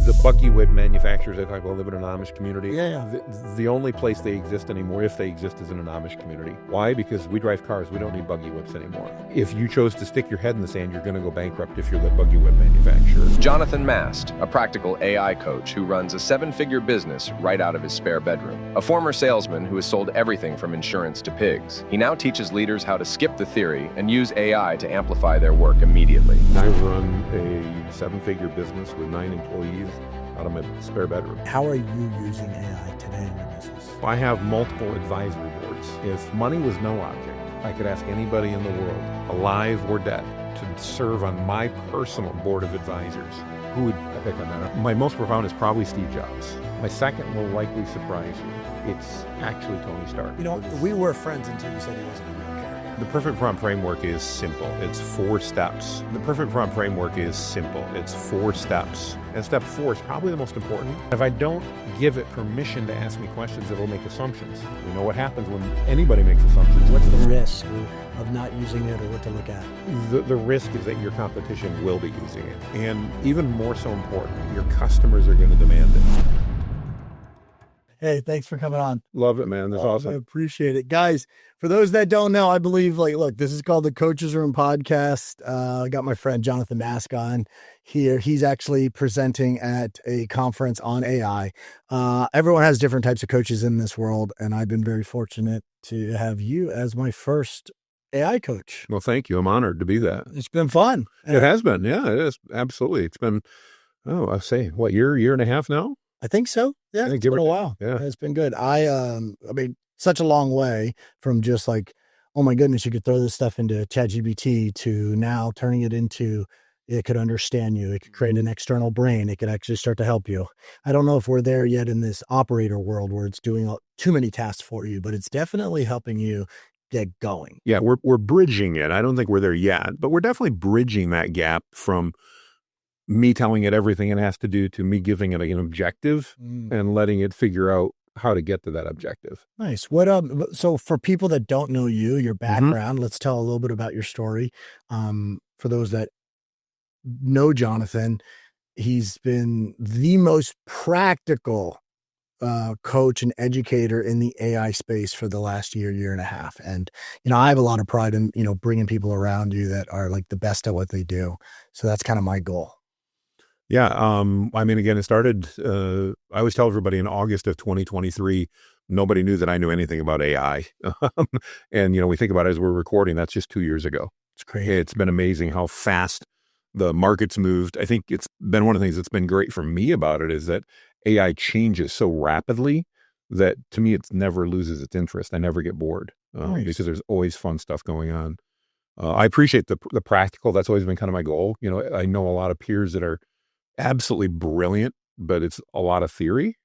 The buggy whip manufacturers, they talk about live in an Amish community. Yeah. The only place they exist anymore, if they exist, is in an Amish community. Why? Because we drive cars. We don't need buggy whips anymore. If you chose to stick your head in the sand, you're going to go bankrupt if you're the buggy whip manufacturer. Jonathan Mast, a practical AI coach who runs a 7-figure business right out of his spare bedroom. A former salesman who has sold everything from insurance to pigs. He now teaches leaders how to skip the theory and use AI to amplify their work immediately. I run a 7-figure business with 9 employees out of my spare bedroom. How are you using AI today in your business? I have multiple advisory boards. If money was no object, I could ask anybody in the world, alive or dead, to serve on my personal board of advisors. Who would I pick on that? My most profound is probably Steve Jobs. My second will likely surprise you. It's actually Tony Stark. You know, we were friends until you said he wasn't a real character. The perfect prompt framework is simple. It's 4 steps. The perfect prompt framework is simple. It's 4 steps. And step 4 is probably the most important. If I don't give it permission to ask me questions, it'll make assumptions. You know what happens when anybody makes assumptions? What's the risk of not using it or what to look at? The risk is that your competition will be using it. And even more so important, your customers are going to demand it. Hey, thanks for coming on. Love it, man. That's awesome. I appreciate it. Guys, for those that don't know, I believe, look, this is called the Coaches Room Podcast. I got my friend Jonathan Mast on here. He's actually presenting at a conference on AI. Everyone has different types of coaches in this world, and I've been very fortunate to have you as my first AI coach. Well, thank you. I'm honored to be that. It's been fun. It has been. Yeah, it is. Absolutely. It's been, year and a half now? I think so. Yeah, it's been a while. Yeah, it's been good. I mean, such a long way from just like, oh my goodness, you could throw this stuff into ChatGPT to now turning it into, it could understand you. It could create an external brain. It could actually start to help you. I don't know if we're there yet in this operator world where it's doing too many tasks for you, but it's definitely helping you get going. Yeah, we're bridging it. I don't think we're there yet, but we're definitely bridging that gap from me telling it everything it has to do to me giving it an objective and letting it figure out how to get to that objective. Nice. What so for people that don't know you, your background, let's tell a little bit about your story. For those that know Jonathan, he's been the most practical coach and educator in the AI space for the last year and a half. And, I have a lot of pride in, bringing people around you that are like the best at what they do. So that's kind of my goal. Yeah. I mean, again, it started, I always tell everybody in August of 2023, nobody knew that I knew anything about AI. And, we think about it as we're recording, that's just 2 years ago. It's crazy. It's been amazing how fast the market's moved. I think it's been one of the things that's been great for me about it is that AI changes so rapidly that to me, it never loses its interest. I never get bored because there's always fun stuff going on. I appreciate the practical. That's always been kind of my goal. I know a lot of peers that are absolutely brilliant, but it's a lot of theory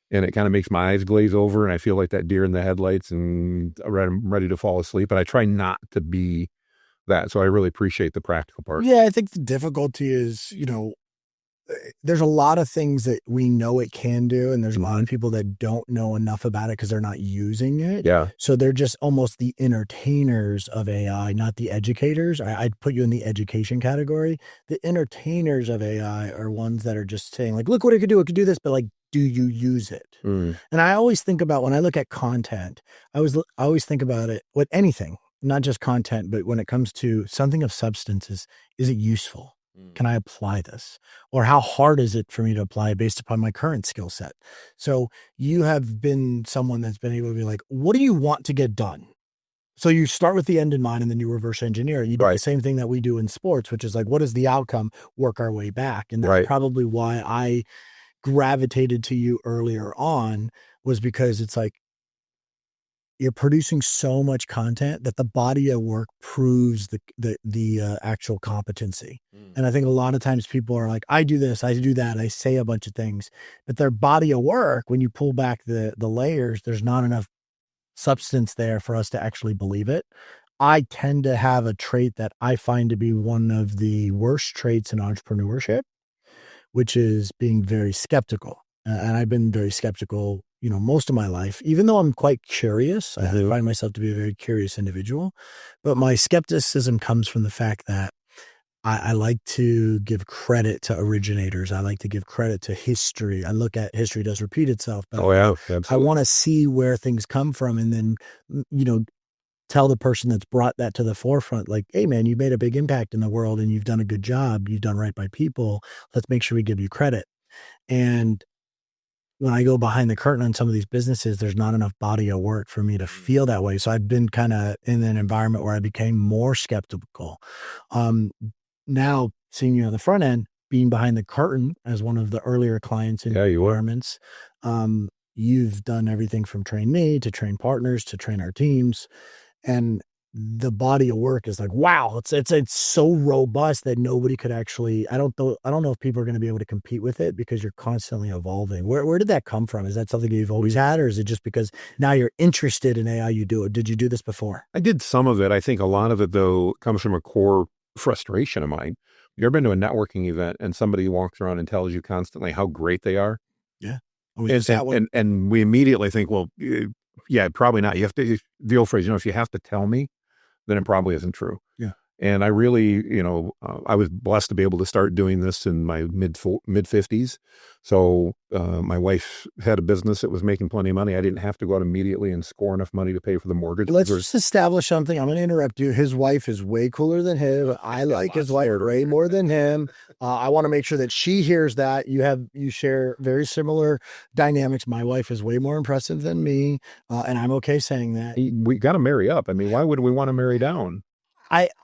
and it kind of makes my eyes glaze over and I feel like that deer in the headlights and I'm ready to fall asleep, but I try not to be that. So I really appreciate the practical part. Yeah. I think the difficulty is, there's a lot of things that we know it can do. And there's a lot of people that don't know enough about it because they're not using it. Yeah. So they're just almost the entertainers of AI, not the educators. I'd put you in the education category. The entertainers of AI are ones that are just saying like, look what it could do. It could do this, but like, do you use it? And I always think about when I look at content, I always think about it with anything, not just content, but when it comes to something of substance is it useful? Can I apply this? Or how hard is it for me to apply it based upon my current skill set? So you have been someone that's been able to be like, what do you want to get done? So you start with the end in mind and then you reverse engineer. You do the same thing that we do in sports, which is like, what is the outcome? Work our way back. And that's probably why I gravitated to you earlier on was because it's like, you're producing so much content that the body of work proves the actual competency. And I think a lot of times people are like, I do this, I do that, I say a bunch of things, but their body of work, when you pull back the layers, there's not enough substance there for us to actually believe it. I tend to have a trait that I find to be one of the worst traits in entrepreneurship, which is being very skeptical. And I've been very skeptical most of my life, even though I'm quite curious. I find myself to be a very curious individual, but my skepticism comes from the fact that I like to give credit to originators. I like to give credit to history. I look at history does repeat itself, but Oh yeah, I absolutely. want to see where things come from, and then, tell the person that's brought that to the forefront, like, hey man, you made a big impact in the world and you've done a good job. You've done right by people. Let's make sure we give you credit. And when I go behind the curtain on some of these businesses, there's not enough body of work for me to feel that way. So I've been kind of in an environment where I became more skeptical. Um, Now seeing you on the front end, being behind the curtain as one of the earlier clients in Yeah, you were. environments, you've done everything from train me to train partners to train our teams. And the body of work is like, wow, it's so robust that nobody could actually, I don't know if people are going to be able to compete with it because you're constantly evolving. Where did that come from? Is that something you've always had, or is it just because now you're interested in AI, you do it? Did you do this before? I did some of it. I think a lot of it though comes from a core frustration of mine. You ever been to a networking event and somebody walks around and tells you constantly how great they are? Yeah. Oh, we And just had one. we immediately think, well, yeah, probably not. You have to, the old phrase, if you have to tell me, then it probably isn't true. Yeah. And I really, I was blessed to be able to start doing this in my mid 50s. So my wife had a business that was making plenty of money. I didn't have to go out immediately and score enough money to pay for the mortgage. Let's just establish something. I'm going to interrupt you. His wife is way cooler than him. I like his wife way more than him. I want to make sure that she hears that you share very similar dynamics. My wife is way more impressive than me, and I'm okay saying that. We got to marry up. I mean, why would we want to marry down?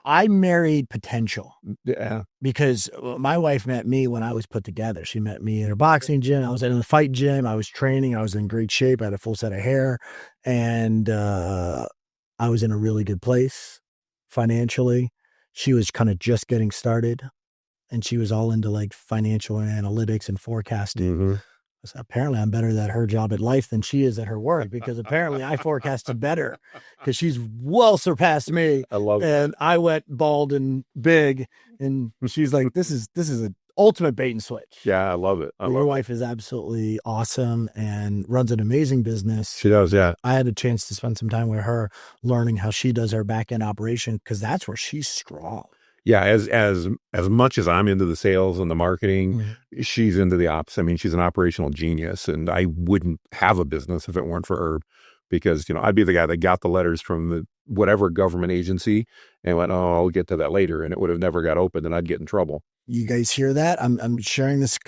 I married potential Yeah. because my wife met me when I was put together. She met me in a boxing gym. I was in a fight gym. I was training. I was in great shape. I had a full set of hair, and I was in a really good place financially. She was kind of just getting started, and she was all into like financial analytics and forecasting. Mm-hmm. So apparently I'm better at her job at life than she is at her work, because apparently I forecasted better because she's well surpassed me. I love And I went bald and big, and she's like, this is an ultimate bait and switch. Yeah, I love it. Your wife is absolutely awesome and runs an amazing business. She does, yeah. I had a chance to spend some time with her learning how she does her back end operation, because that's where she's strong. Yeah, as much as I'm into the sales and the marketing, she's into the ops. I mean, she's an operational genius, and I wouldn't have a business if it weren't for her, because I'd be the guy that got the letters from the whatever government agency and went, oh, I'll get to that later, and it would have never got opened, and I'd get in trouble. You guys hear that? I'm sharing this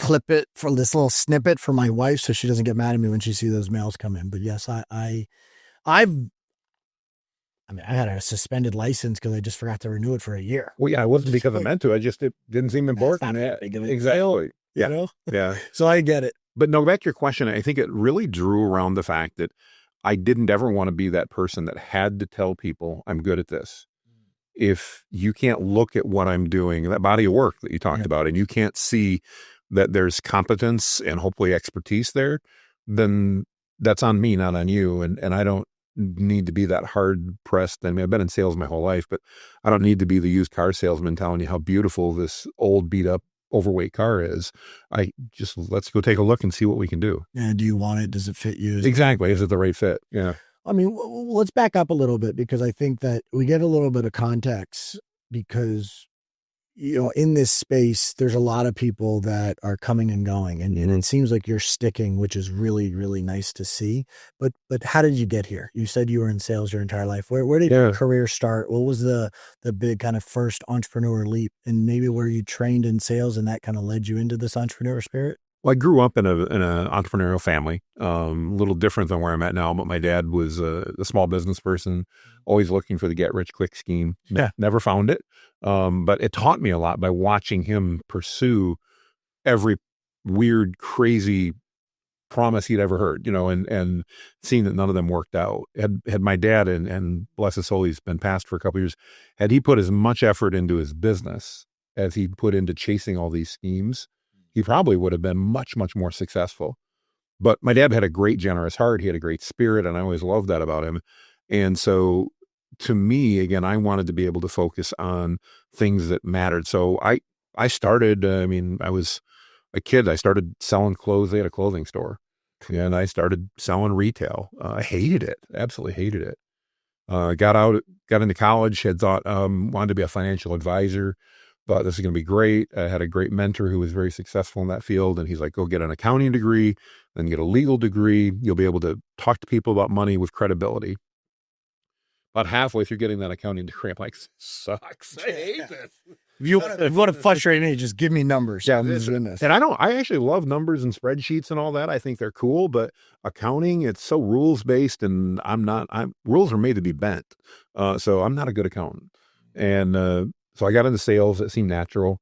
for this little snippet for my wife, so she doesn't get mad at me when she sees those mails come in. But yes, I had a suspended license because I just forgot to renew it for a year. Well, yeah, it wasn't because I meant to. It didn't seem important. Exactly. Yeah. Yeah. So I get it. But no, back to your question, I think it really drew around the fact that I didn't ever want to be that person that had to tell people I'm good at this. If you can't look at what I'm doing, that body of work that you talked about, and you can't see that there's competence and hopefully expertise there, then that's on me, not on you. And I don't need to be that hard pressed. I mean, I've been in sales my whole life, but I don't need to be the used car salesman telling you how beautiful this old beat up overweight car is. Let's go take a look and see what we can do. Yeah. Do you want it? Does it fit you? Exactly. Is it the right fit? Yeah. I mean, let's back up a little bit, because I think that we get a little bit of context, because, in this space, there's a lot of people that are coming and going, and it seems like you're sticking, which is really, really nice to see. But how did you get here? You said you were in sales your entire life. Where did your career start? What was the big kind of first entrepreneur leap, and maybe where you trained in sales and that kind of led you into this entrepreneur spirit? Well, I grew up in an entrepreneurial family, a little different than where I'm at now. But my dad was a small business person, always looking for the get rich quick scheme. Yeah. Never found it. But it taught me a lot by watching him pursue every weird, crazy promise he'd ever heard, and seeing that none of them worked out. Had my dad, and bless his soul, he's been passed for a couple of years, had he put as much effort into his business as he put into chasing all these schemes, he probably would have been much, much more successful. But my dad had a great, generous heart. He had a great spirit, and I always loved that about him. And so to me, again, I wanted to be able to focus on things that mattered. So I started, I was a kid. I started selling clothes. They had a clothing store, and I started selling retail. I hated it. Absolutely hated it. Got into college, had thought, wanted to be a financial advisor. thought this is going to be great. I had a great mentor who was very successful in that field. And he's like, go get an accounting degree, then get a legal degree. You'll be able to talk to people about money with credibility. About halfway through getting that accounting degree, I'm like, sucks. I hate this. If you want to frustrate me, just give me numbers. Yeah, and I actually love numbers and spreadsheets and all that. I think they're cool, but accounting, it's so rules based, and rules are made to be bent. So I'm not a good accountant. And so I got into sales. It seemed natural.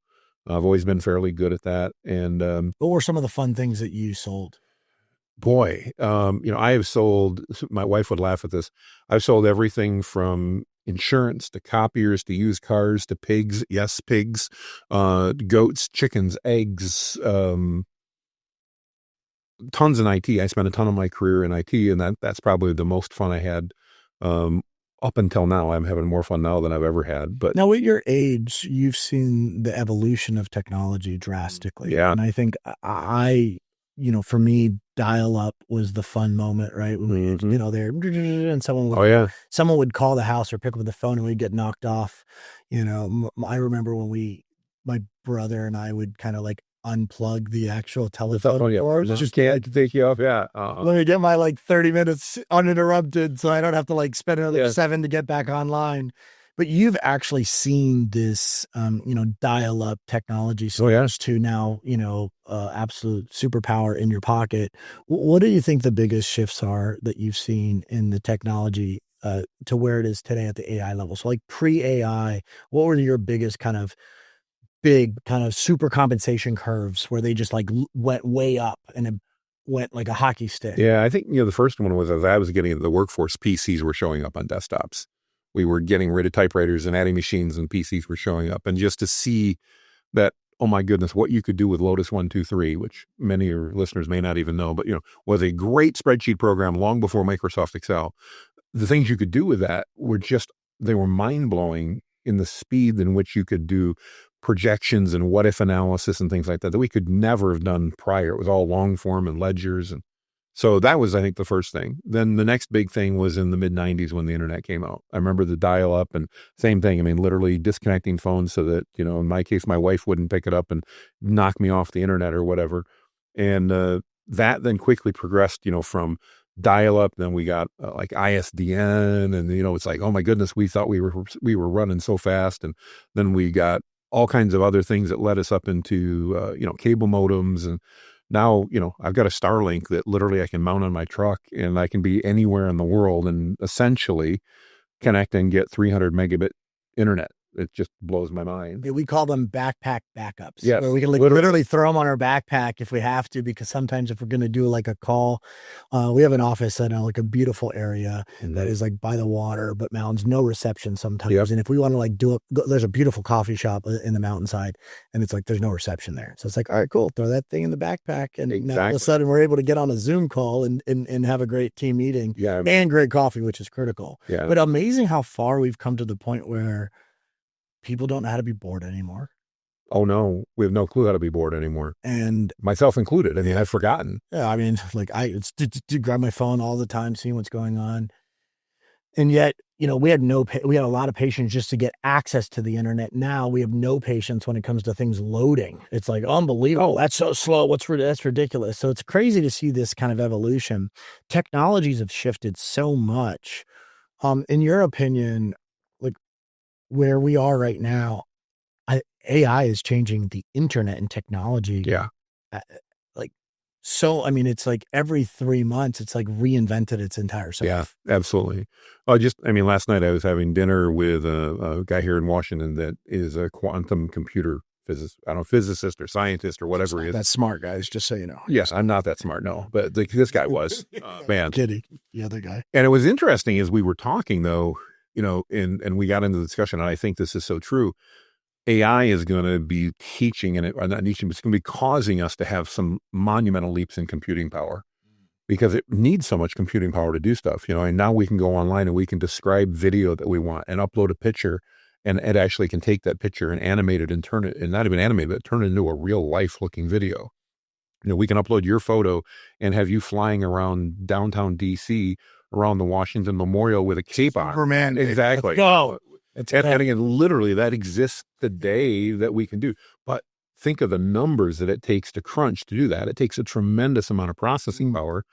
I've always been fairly good at that. And what were some of the fun things that you sold? Boy, I have sold, my wife would laugh at this. I've sold everything from insurance to copiers to used cars to pigs. Yes, pigs, goats, chickens, eggs, tons in IT. I spent a ton of my career in IT, and that's probably the most fun I had up until now. I'm having more fun now than I've ever had. But now at your age, you've seen the evolution of technology drastically. Yeah. And I think for me, dial-up was the fun moment, right? When we, there, and someone would call the house or pick up the phone and we'd get knocked off. I remember when my brother and I would kind of like unplug the actual telephone. Just can't take you off. Yeah. Let me get my 30 minutes uninterrupted so I don't have to spend another 7 to get back online. But you've actually seen this, dial-up technology to now, absolute superpower in your pocket. What do you think the biggest shifts are that you've seen in the technology to where it is today at the AI level? So pre-AI, what were your biggest big super compensation curves where they just went way up and it went like a hockey stick? Yeah, I think, the first one was as I was getting into the workforce, PCs were showing up on desktops. We were getting rid of typewriters and adding machines, and PCs were showing up. And just to see that, oh my goodness, what you could do with Lotus 1-2-3, which many of your listeners may not even know, but was a great spreadsheet program long before Microsoft Excel. The things you could do with that they were mind-blowing in the speed in which you could do projections and what-if analysis and things like that we could never have done prior. It was all long form and ledgers. And so that was, I think, the first thing. Then the next big thing was in the mid-90s when the internet came out. I remember the dial-up and same thing. I mean, literally disconnecting phones so that, in my case, my wife wouldn't pick it up and knock me off the internet or whatever. And that then quickly progressed, from dial-up. Then we got ISDN, and, it's like, oh my goodness, we thought we were running so fast. And then we got all kinds of other things that led us up into, cable modems. And now, I've got a Starlink that literally I can mount on my truck and I can be anywhere in the world and essentially connect and get 300 megabit internet. It just blows my mind. We call them backpack backups. Yeah, where we can literally throw them on our backpack if we have to, because sometimes if we're going to do a call, we have an office in a beautiful area that is by the water, but mountains, no reception sometimes. Yep. And if we want to there's a beautiful coffee shop in the mountainside and it's there's no reception there. So it's all right, cool. Throw that thing in the backpack. And now all of a sudden we're able to get on a Zoom call and have a great team meeting and great coffee, which is critical. Yeah. But amazing how far we've come to the point where people don't know how to be bored anymore. Oh no, we have no clue how to be bored anymore. And myself included. I mean, I've forgotten. Yeah. I mean, I grab my phone all the time, seeing what's going on. And yet, we had a lot of patience just to get access to the internet. Now we have no patience when it comes to things loading. It's unbelievable. That's so slow. That's ridiculous. So it's crazy to see this kind of evolution. Technologies have shifted so much. In your opinion, where we are right now, AI is changing the internet and technology. Yeah. So, I mean, it's every 3 months, it's reinvented its entire self. Yeah, absolutely. Last night I was having dinner with a guy here in Washington that is a quantum computer physicist or scientist or whatever he is. That's smart, guys, just so you know. Yes, I'm not that smart, no. But this guy was, man. Kitty, the other guy. And it was interesting as we were talking, though, and we got into the discussion, and I think this is so true. AI is going to be teaching, it's going to be causing us to have some monumental leaps in computing power because it needs so much computing power to do stuff, and now we can go online and we can describe video that we want and upload a picture, and it actually can take that picture and animate it and turn it, and not even animate it, but turn it into a real life looking video. We can upload your photo and have you flying around downtown DC around the Washington Memorial with a cape on. Superman. Exactly. Let's go. And again, literally that exists today that we can do. But think of the numbers that it takes to crunch to do that. It takes a tremendous amount of processing power,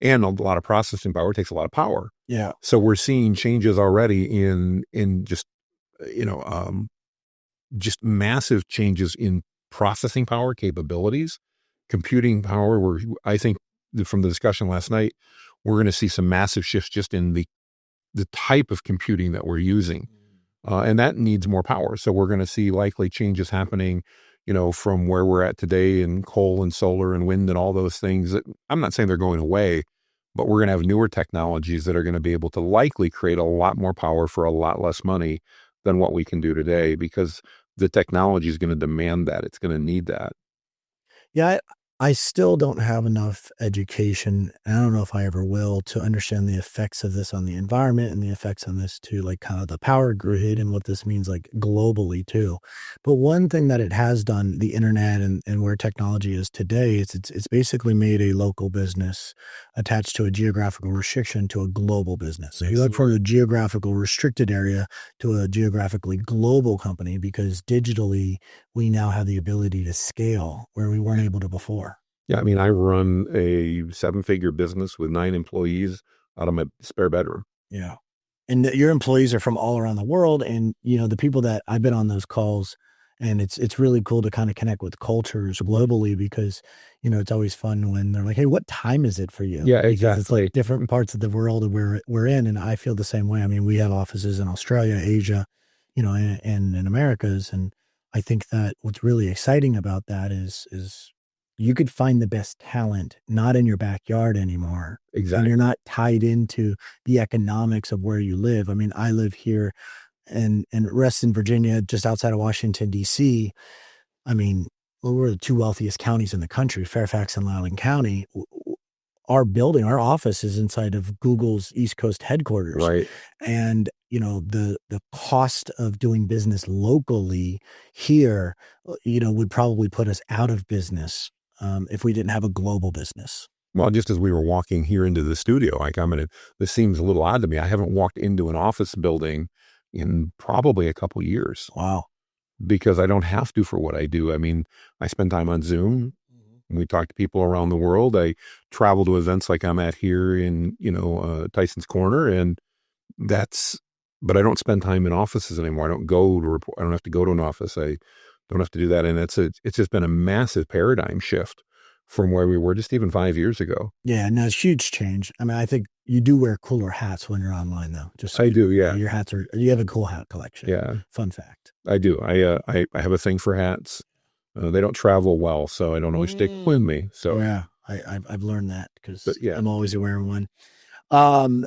and a lot of processing power takes a lot of power. Yeah. So we're seeing changes already in just, you know, just massive changes in processing power capabilities, computing power. Where I think from the discussion last night, we're going to see some massive shifts just in the type of computing that we're using. And that needs more power. So we're going to see likely changes happening, you know, from where we're at today in coal and solar and wind and all those things that I'm not saying they're going away, but we're going to have newer technologies that are going to be able to likely create a lot more power for a lot less money than what we can do today, because the technology is going to demand that. It's going to need that. Yeah, I still don't have enough education, and I don't know if I ever will, to understand the effects of this on the environment and the effects on this to like kind of the power grid and what this means like globally too. But one thing that it has done, the internet and where technology is today, it's basically made a local business attached to a geographical restriction to a global business. So you look from a geographical restricted area to a geographically global company, because digitally we now have the ability to scale where we weren't able to before. Yeah, I mean, I run a 7-figure business with 9 employees out of my spare bedroom. Yeah. And your employees are from all around the world. And, you know, the people that I've been on those calls, and it's really cool to kind of connect with cultures globally, because, you know, it's always fun when they're like, hey, what time is it for you? Yeah, Because exactly. it's like different parts of the world we're in. And I feel the same way. I mean, we have offices in Australia, Asia, you know, and in Americas. And I think that what's really exciting about that is you could find the best talent not in your backyard anymore. And Exactly. you're not tied into the economics of where you live. I mean, I live here in Reston, Virginia, just outside of Washington, D.C. I mean, we're the 2 wealthiest counties in the country, Fairfax and Loudoun County. Our building, our office is inside of Google's East Coast headquarters. Right. And, you know, the cost of doing business locally here, you know, would probably put us out of business if we didn't have a global business. Well, just as we were walking here into the studio, like this seems a little odd to me. I haven't walked into an office building in probably a couple years. Wow. Because I don't have to for what I do. I mean, I spend time on Zoom. We talk to people around the world. I travel to events like I'm at here in, you know, Tyson's Corner, and but I don't spend time in offices anymore. I don't go to report. I don't have to go to an office. I don't have to do that. And it's just been a massive paradigm shift from where we were just even 5 years ago. Yeah, no, it's huge change. I mean, I think you do wear cooler hats when you're online, though. Just I do, yeah. Your hats you have a cool hat collection. Yeah. Fun fact. I do. I have a thing for hats. They don't travel well, so I don't always take with me. So yeah, I've learned that because yeah. I'm always wearing one.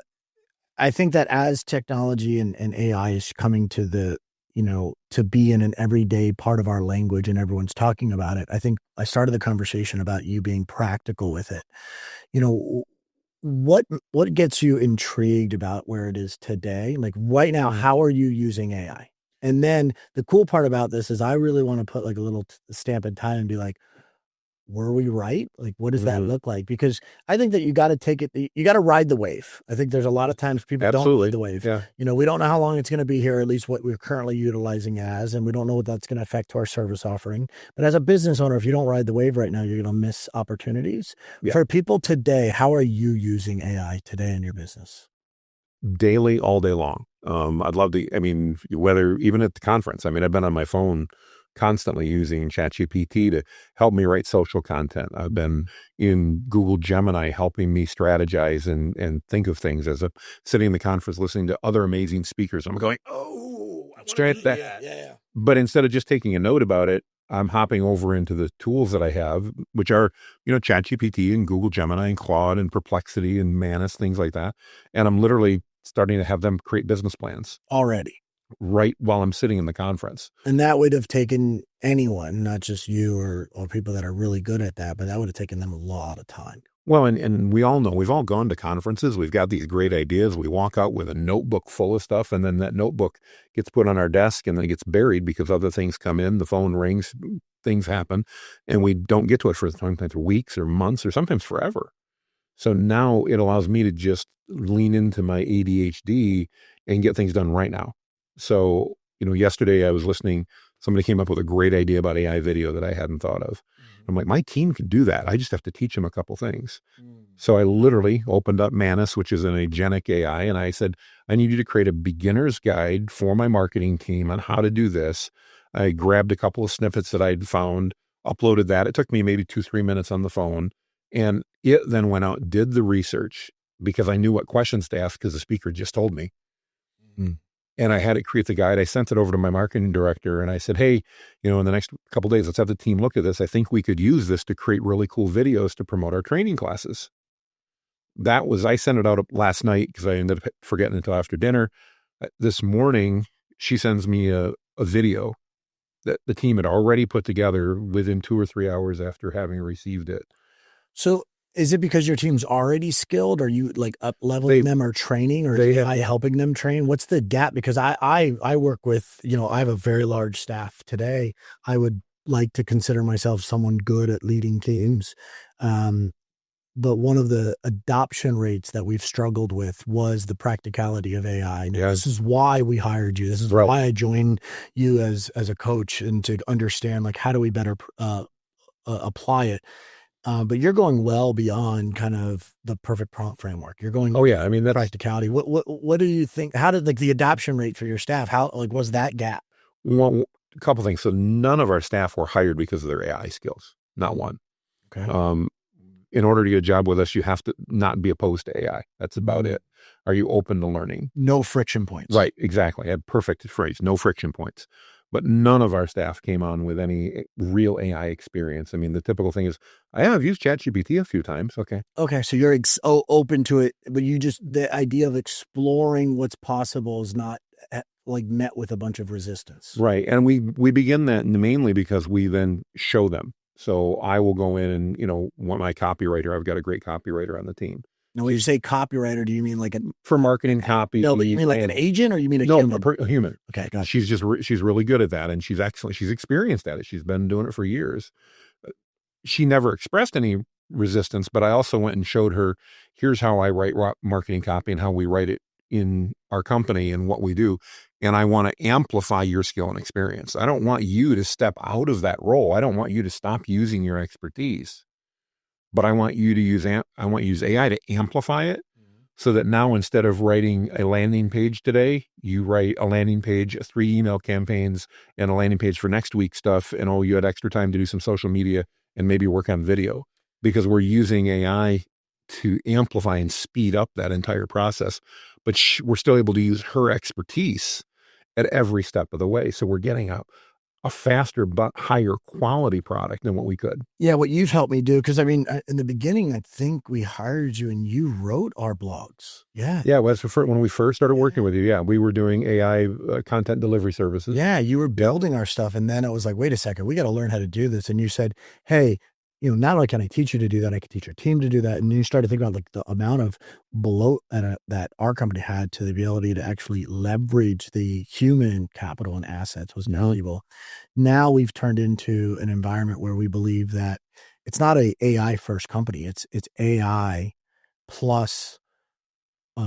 I think that as technology and AI is coming to the, you know, to be in an everyday part of our language and everyone's talking about it, I think I started the conversation about you being practical with it. You know, what gets you intrigued about where it is today? Like right now, how are you using AI? And then the cool part about this is I really want to put like a little stamp in time and be like, were we right? Like, what does that look like? Because I think that you got to take it, you got to ride the wave. I think there's a lot of times people don't ride the wave. Yeah. You know, we don't know how long it's going to be here, at least what we're currently utilizing as, and we don't know what that's going to affect to our service offering. But as a business owner, if you don't ride the wave right now, you're going to miss opportunities. Yeah. For people today, how are you using AI today in your business? Daily, all day long. I'd love to, I mean, whether even at the conference, I mean, I've been on my phone constantly using ChatGPT to help me write social content. I've been in Google Gemini helping me strategize and think of things as I'm sitting in the conference listening to other amazing speakers. I'm going, oh, I want to do that. Yeah. But instead of just taking a note about it, I'm hopping over into the tools that I have, which are, you know, ChatGPT and Google Gemini and Claude and Perplexity and Manus, things like that. And I'm literally starting to have them create business plans already, right while I'm sitting in the conference. And that would have taken anyone, not just you or people that are really good at that, but that would have taken them a lot of time. Well, and we all know, we've all gone to conferences. We've got these great ideas. We walk out with a notebook full of stuff, and then that notebook gets put on our desk and then it gets buried because other things come in, the phone rings, things happen, and we don't get to it for sometimes weeks or months or sometimes forever. So now it allows me to just lean into my ADHD and get things done right now. So, yesterday I was listening, somebody came up with a great idea about AI video that I hadn't thought of. I'm like, my team can do that. I just have to teach them a couple things. So I literally opened up Manus, which is an agentic AI, and I said, I need you to create a beginner's guide for my marketing team on how to do this. I grabbed a couple of snippets that I'd found, uploaded that. It took me maybe 2-3 minutes on the phone. And it then went out, did the research because I knew what questions to ask because the speaker just told me. And I had it create the guide. I sent it over to my marketing director and I said, hey, in the next couple of days, let's have the team look at this. I think we could use this to create really cool videos to promote our training classes. I sent it out last night because I ended up forgetting until after dinner. This morning, she sends me a video that the team had already put together within 2 or 3 hours after having received it. So is it because your team's already skilled? Are you like up leveling them or training, or is AI helping them train? What's the gap? Because I work with, I have a very large staff today. I would like to consider myself someone good at leading teams. But one of the adoption rates that we've struggled with was the practicality of AI. Now, this is why we hired you. This is why I joined you as a coach, and to understand how do we better apply it. But you're going well beyond kind of the perfect prompt framework. You're going, that's practicality. What do you think? How did the adoption rate for your staff? How was that gap? Well, a couple things. So none of our staff were hired because of their AI skills. Not one. Okay. In order to get a job with us, you have to not be opposed to AI. That's about it. Are you open to learning? No friction points. Right. Exactly. I had perfect phrase. No friction points. But none of our staff came on with any real AI experience. I mean, the typical thing is, I've used ChatGPT a few times. Okay. So you're open to it, but the idea of exploring what's possible is not met with a bunch of resistance. Right. And we begin that mainly because we then show them. So I will go in and, want my copywriter. I've got a great copywriter on the team. Now, when you say copywriter, do you mean for marketing copy? No, but you mean an agent, or you mean a human? A human. Okay, gotcha. She's really good at that, and she's excellent. She's experienced at it. She's been doing it for years. She never expressed any resistance, but I also went and showed her, here's how I write marketing copy and how we write it in our company and what we do. And I want to amplify your skill and experience. I don't want you to step out of that role. I don't want you to stop using your expertise, but I want you to use AI to amplify it, so that now instead of writing a landing page today, you write a landing page, 3 email campaigns, and a landing page for next week's stuff. And you had extra time to do some social media and maybe work on video, because we're using AI to amplify and speed up that entire process. But we're still able to use her expertise at every step of the way. So we're getting a faster but higher quality product than what we could. Yeah, what you've helped me do, because in the beginning, I think we hired you and you wrote our blogs. Yeah. Yeah, well, when we first started working with you, we were doing AI content delivery services. Yeah, you were building our stuff. And then it was like, wait a second, we got to learn how to do this. And you said, hey, not only can I teach you to do that, I can teach your team to do that. And you started thinking about the amount of bloat that our company had to the ability to actually leverage the human capital and assets was valuable. Now we've turned into an environment where we believe that it's not a AI first company. It's AI plus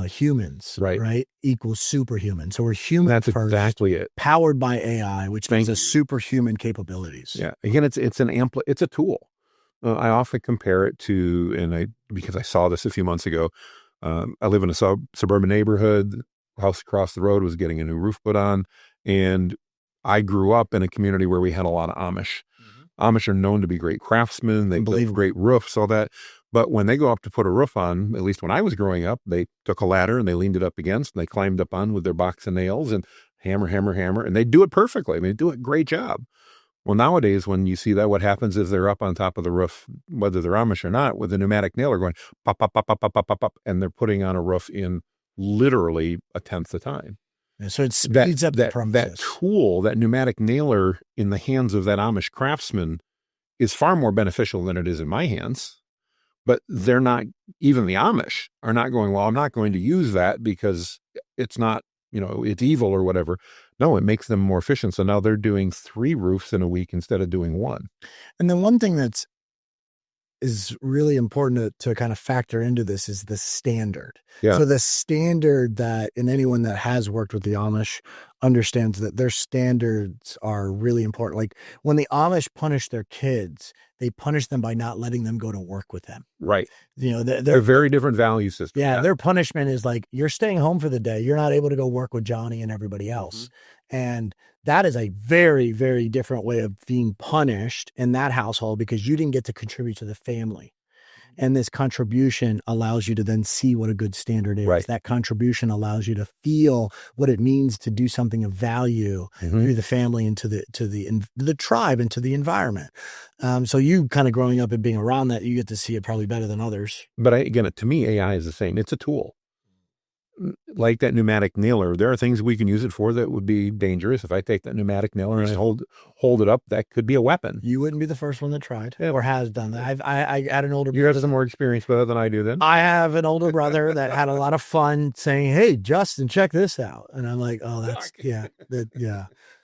humans, right? Equals superhuman. So we're human That's first, exactly it. Powered by AI, which means a superhuman capabilities. Yeah. Again, it's a tool. I often compare it to, because I saw this a few months ago. I live in a suburban neighborhood. House across the road was getting a new roof put on, and I grew up in a community where we had a lot of Amish. Amish are known to be great craftsmen. They build great roofs, all that. But when they go up to put a roof on, at least when I was growing up, they took a ladder and they leaned it up against, and they climbed up on with their box of nails and hammer, and they do it perfectly. I mean, they do a great job. Well, nowadays, when you see that, what happens is they're up on top of the roof, whether they're Amish or not, with a pneumatic nailer going pop, pop, pop, pop, pop, pop, pop, pop, and they're putting on a roof in literally a tenth the time. And so it speeds up the process. That tool, that pneumatic nailer in the hands of that Amish craftsman is far more beneficial than it is in my hands. But they're not, even the Amish are not going, well, I'm not going to use that because it's not, it's evil or whatever. No, it makes them more efficient. So now they're doing 3 roofs in a week instead of doing 1. And then one thing is really important to kind of factor into this is the standard. Yeah. So the standard that, and anyone that has worked with the Amish understands that their standards are really important. Like when the Amish punish their kids, they punish them by not letting them go to work with them. Right. You know, They're very different value system. Yeah, their punishment is like, you're staying home for the day. You're not able to go work with Johnny and everybody else. And that is a very, very different way of being punished in that household because you didn't get to contribute to the family. And this contribution allows you to then see what a good standard is. Right. That contribution allows you to feel what it means to do something of value through the family and to the tribe and to the environment. So you kind of growing up and being around that, you get to see it probably better than others. But again, to me, AI is the same. It's a tool. Like that pneumatic nailer, there are things we can use it for that would be dangerous. If I take that pneumatic nailer and I hold it up, that could be a weapon. You wouldn't be the first one that tried or has done that. I had an older. You have some more experience with it than I do. Then I have an older brother that had a lot of fun saying, "Hey, Justin, check this out," and I'm like, "Oh, that's yeah."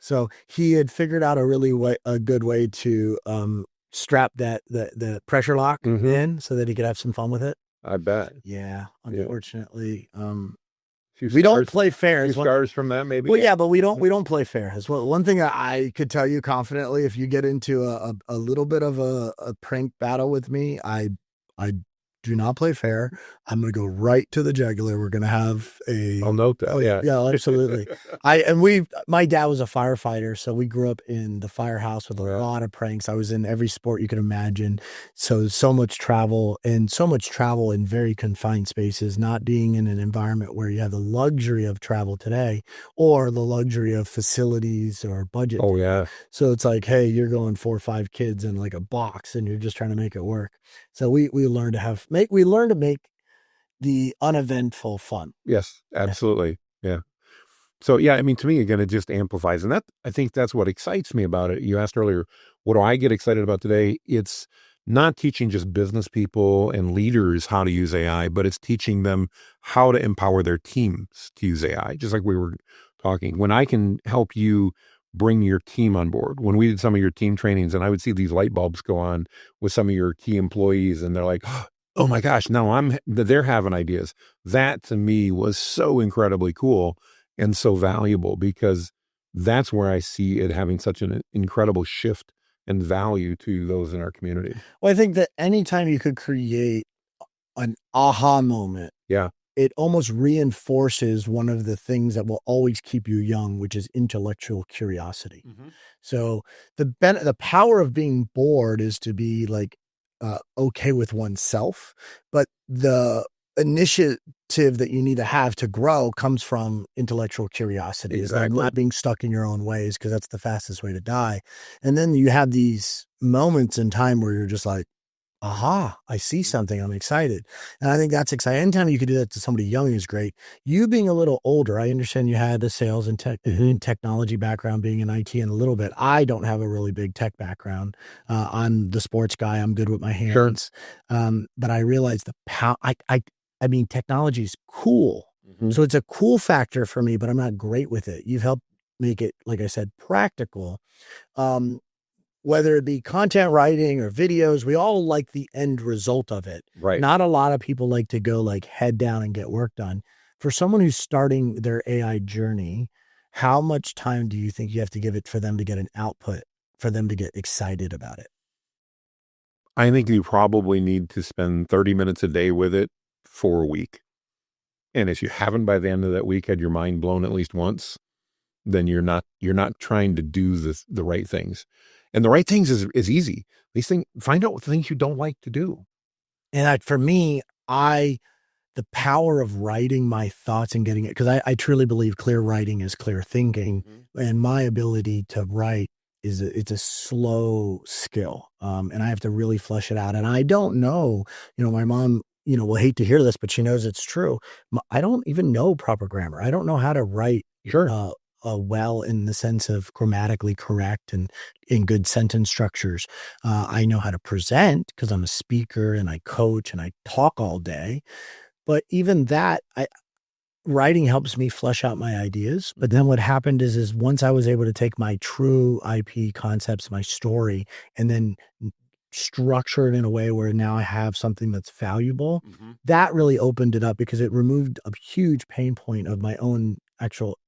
So he had figured out a good way to strap the pressure lock in so that he could have some fun with it. I bet. Yeah, unfortunately. We don't play fair. Scars from that, maybe. Well, yeah, but we don't play fair as well. One thing I could tell you confidently, if you get into a little bit of a prank battle with me, I do not play fair. I'm going to go right to the jugular. We're going to have I'll note that. Yeah, absolutely. My dad was a firefighter, so we grew up in the firehouse with a lot of pranks. I was in every sport you could imagine. So much travel in very confined spaces, not being in an environment where you have the luxury of travel today or the luxury of facilities or budget. Oh, yeah. So it's like, hey, you're going 4 or 5 kids in like a box and you're just trying to make it work. So we learn to make the uneventful fun. Yes, absolutely. Yeah. So, yeah, I mean, to me, again, it just amplifies. And I think that's what excites me about it. You asked earlier, what do I get excited about today? It's not teaching just business people and leaders how to use AI, but it's teaching them how to empower their teams to use AI, just like we were talking. When I can help you bring your team on board, when we did some of your team trainings and I would see these light bulbs go on with some of your key employees and they're like, oh my gosh, now they're having ideas. That to me was so incredibly cool and so valuable because that's where I see it having such an incredible shift and value to those in our community. Well, I think that anytime you could create an aha moment, it almost reinforces one of the things that will always keep you young, which is intellectual curiosity. So the power of being bored is to be like, okay with oneself, but the initiative that you need to have to grow comes from intellectual curiosity. Exactly. It's not being stuck in your own ways because that's the fastest way to die. And then you have these moments in time where you're just like, aha, I see something. I'm excited. And I think that's exciting. Anytime you could do that to somebody young is great. You being a little older, I understand you had a sales and technology background, being in IT in a little bit. I don't have a really big tech background. I'm the sports guy. I'm good with my hands. But I realized I mean, technology is cool. So it's a cool factor for me, but I'm not great with it. You've helped make it, like I said, practical. Whether it be content writing or videos, we all like the end result of it. Right. Not a lot of people like to go like head down and get work done. For someone who's starting their AI journey, how much time do you think you have to give it for them to get an output, for them to get excited about it? I think you probably need to spend 30 minutes a day with it for a week. And if you haven't by the end of that week had your mind blown at least once, then you're not trying to do the right things. And the right things is easy. Find out things you don't like to do. And for me, the power of writing my thoughts and getting it, because I truly believe clear writing is clear thinking. And my ability to write it's a slow skill. And I have to really flesh it out. And I don't know, my mom, will hate to hear this, but she knows it's true. I don't even know proper grammar. I don't know how to write well in the sense of grammatically correct and in good sentence structures. I know how to present because I'm a speaker and I coach and I talk all day. But even that, writing helps me flesh out my ideas. But then what happened is once I was able to take my true IP concepts, my story, and then structure it in a way where now I have something that's valuable, that really opened it up because it removed a huge pain point of my own actual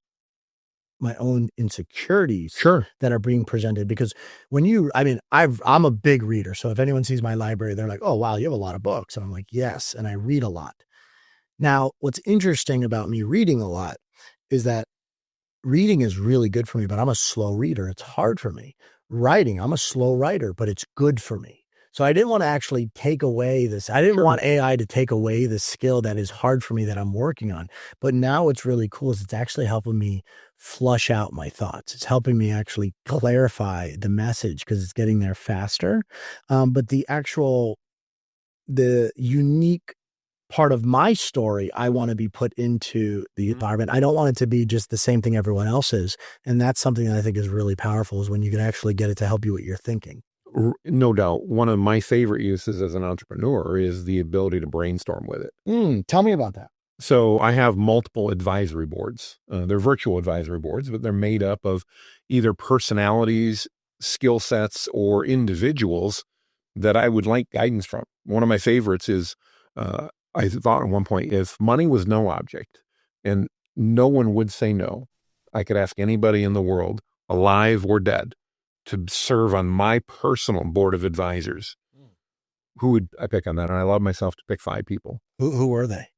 insecurities Sure. that are being presented. Because I'm a big reader. So if anyone sees my library, they're like, oh, wow, you have a lot of books. And I'm like, yes. And I read a lot. Now, what's interesting about me reading a lot is that reading is really good for me, but I'm a slow reader. It's hard for me. Writing, I'm a slow writer, but it's good for me. So I didn't want to actually take away this. I didn't want AI to take away the skill that is hard for me that I'm working on. But now what's really cool is it's actually helping me flush out my thoughts. It's helping me actually clarify the message because it's getting there faster. But the unique part of my story, I want to be put into the environment. I don't want it to be just the same thing everyone else is. And that's something that I think is really powerful, is when you can actually get it to help you with your thinking. No doubt. One of my favorite uses as an entrepreneur is the ability to brainstorm with it. Tell me about that. So I have multiple advisory boards. They're virtual advisory boards, but they're made up of either personalities, skill sets, or individuals that I would like guidance from. One of my favorites is, I thought at one point, if money was no object and no one would say no, I could ask anybody in the world, alive or dead, to serve on my personal board of advisors. Who would I pick on that? And I allowed myself to pick 5 people. Who were they?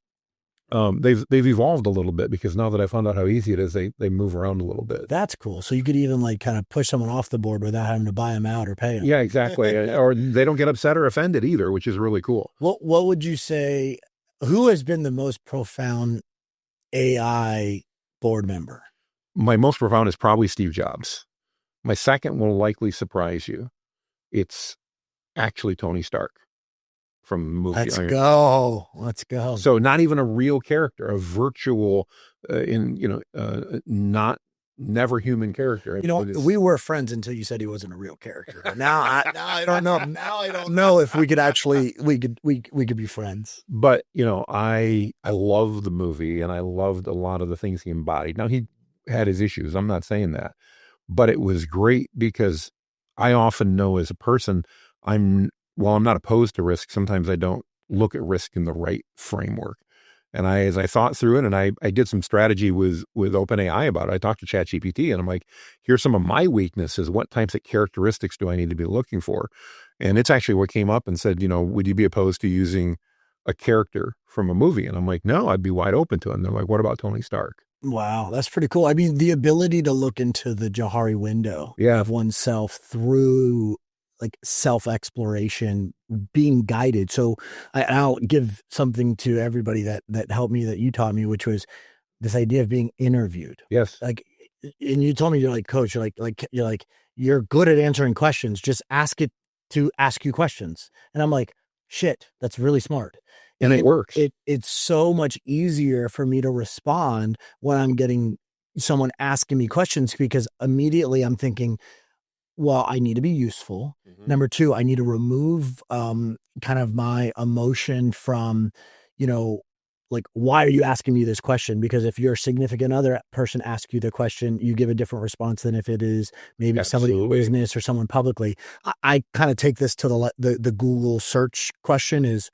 They've evolved a little bit, because now that I found out how easy it is, they move around a little bit. That's cool. So you could even like kind of push someone off the board without having to buy them out or pay them. Yeah, exactly. Or they don't get upset or offended either, which is really cool. What would you say, who has been the most profound AI board member? My most profound is probably Steve Jobs. My second will likely surprise you. It's actually Tony Stark from the movie. Let's go. Let's go. So not even a real character, a virtual, never human character. We were friends until you said he wasn't a real character. But now I don't know. Now I don't know if we could actually we could be friends. But I love the movie, and I loved a lot of the things he embodied. Now, he had his issues. I'm not saying that, but it was great, because I often know as a person, while I'm not opposed to risk, sometimes I don't look at risk in the right framework. And as I thought through it, and I did some strategy with OpenAI about it, I talked to ChatGPT, and I'm like, here's some of my weaknesses. What types of characteristics do I need to be looking for? And it's actually what came up and said, would you be opposed to using a character from a movie? And I'm like, no, I'd be wide open to it. And they're like, what about Tony Stark? Wow, that's pretty cool. I mean, the ability to look into the Johari window of oneself through like self-exploration, being guided. So I'll give something to everybody that helped me, that you taught me, which was this idea of being interviewed. Yes. Like, and you told me, you're like, coach, you're good at answering questions. Just ask it to ask you questions. And I'm like, shit, that's really smart. And it works. It's so much easier for me to respond when I'm getting someone asking me questions, because immediately I'm thinking, well, I need to be useful. Mm-hmm. Number 2, I need to remove kind of my emotion from, like, why are you asking me this question? Because if your significant other person asks you the question, you give a different response than if it is maybe somebody in business or someone publicly. I kind of take this to the Google search question is,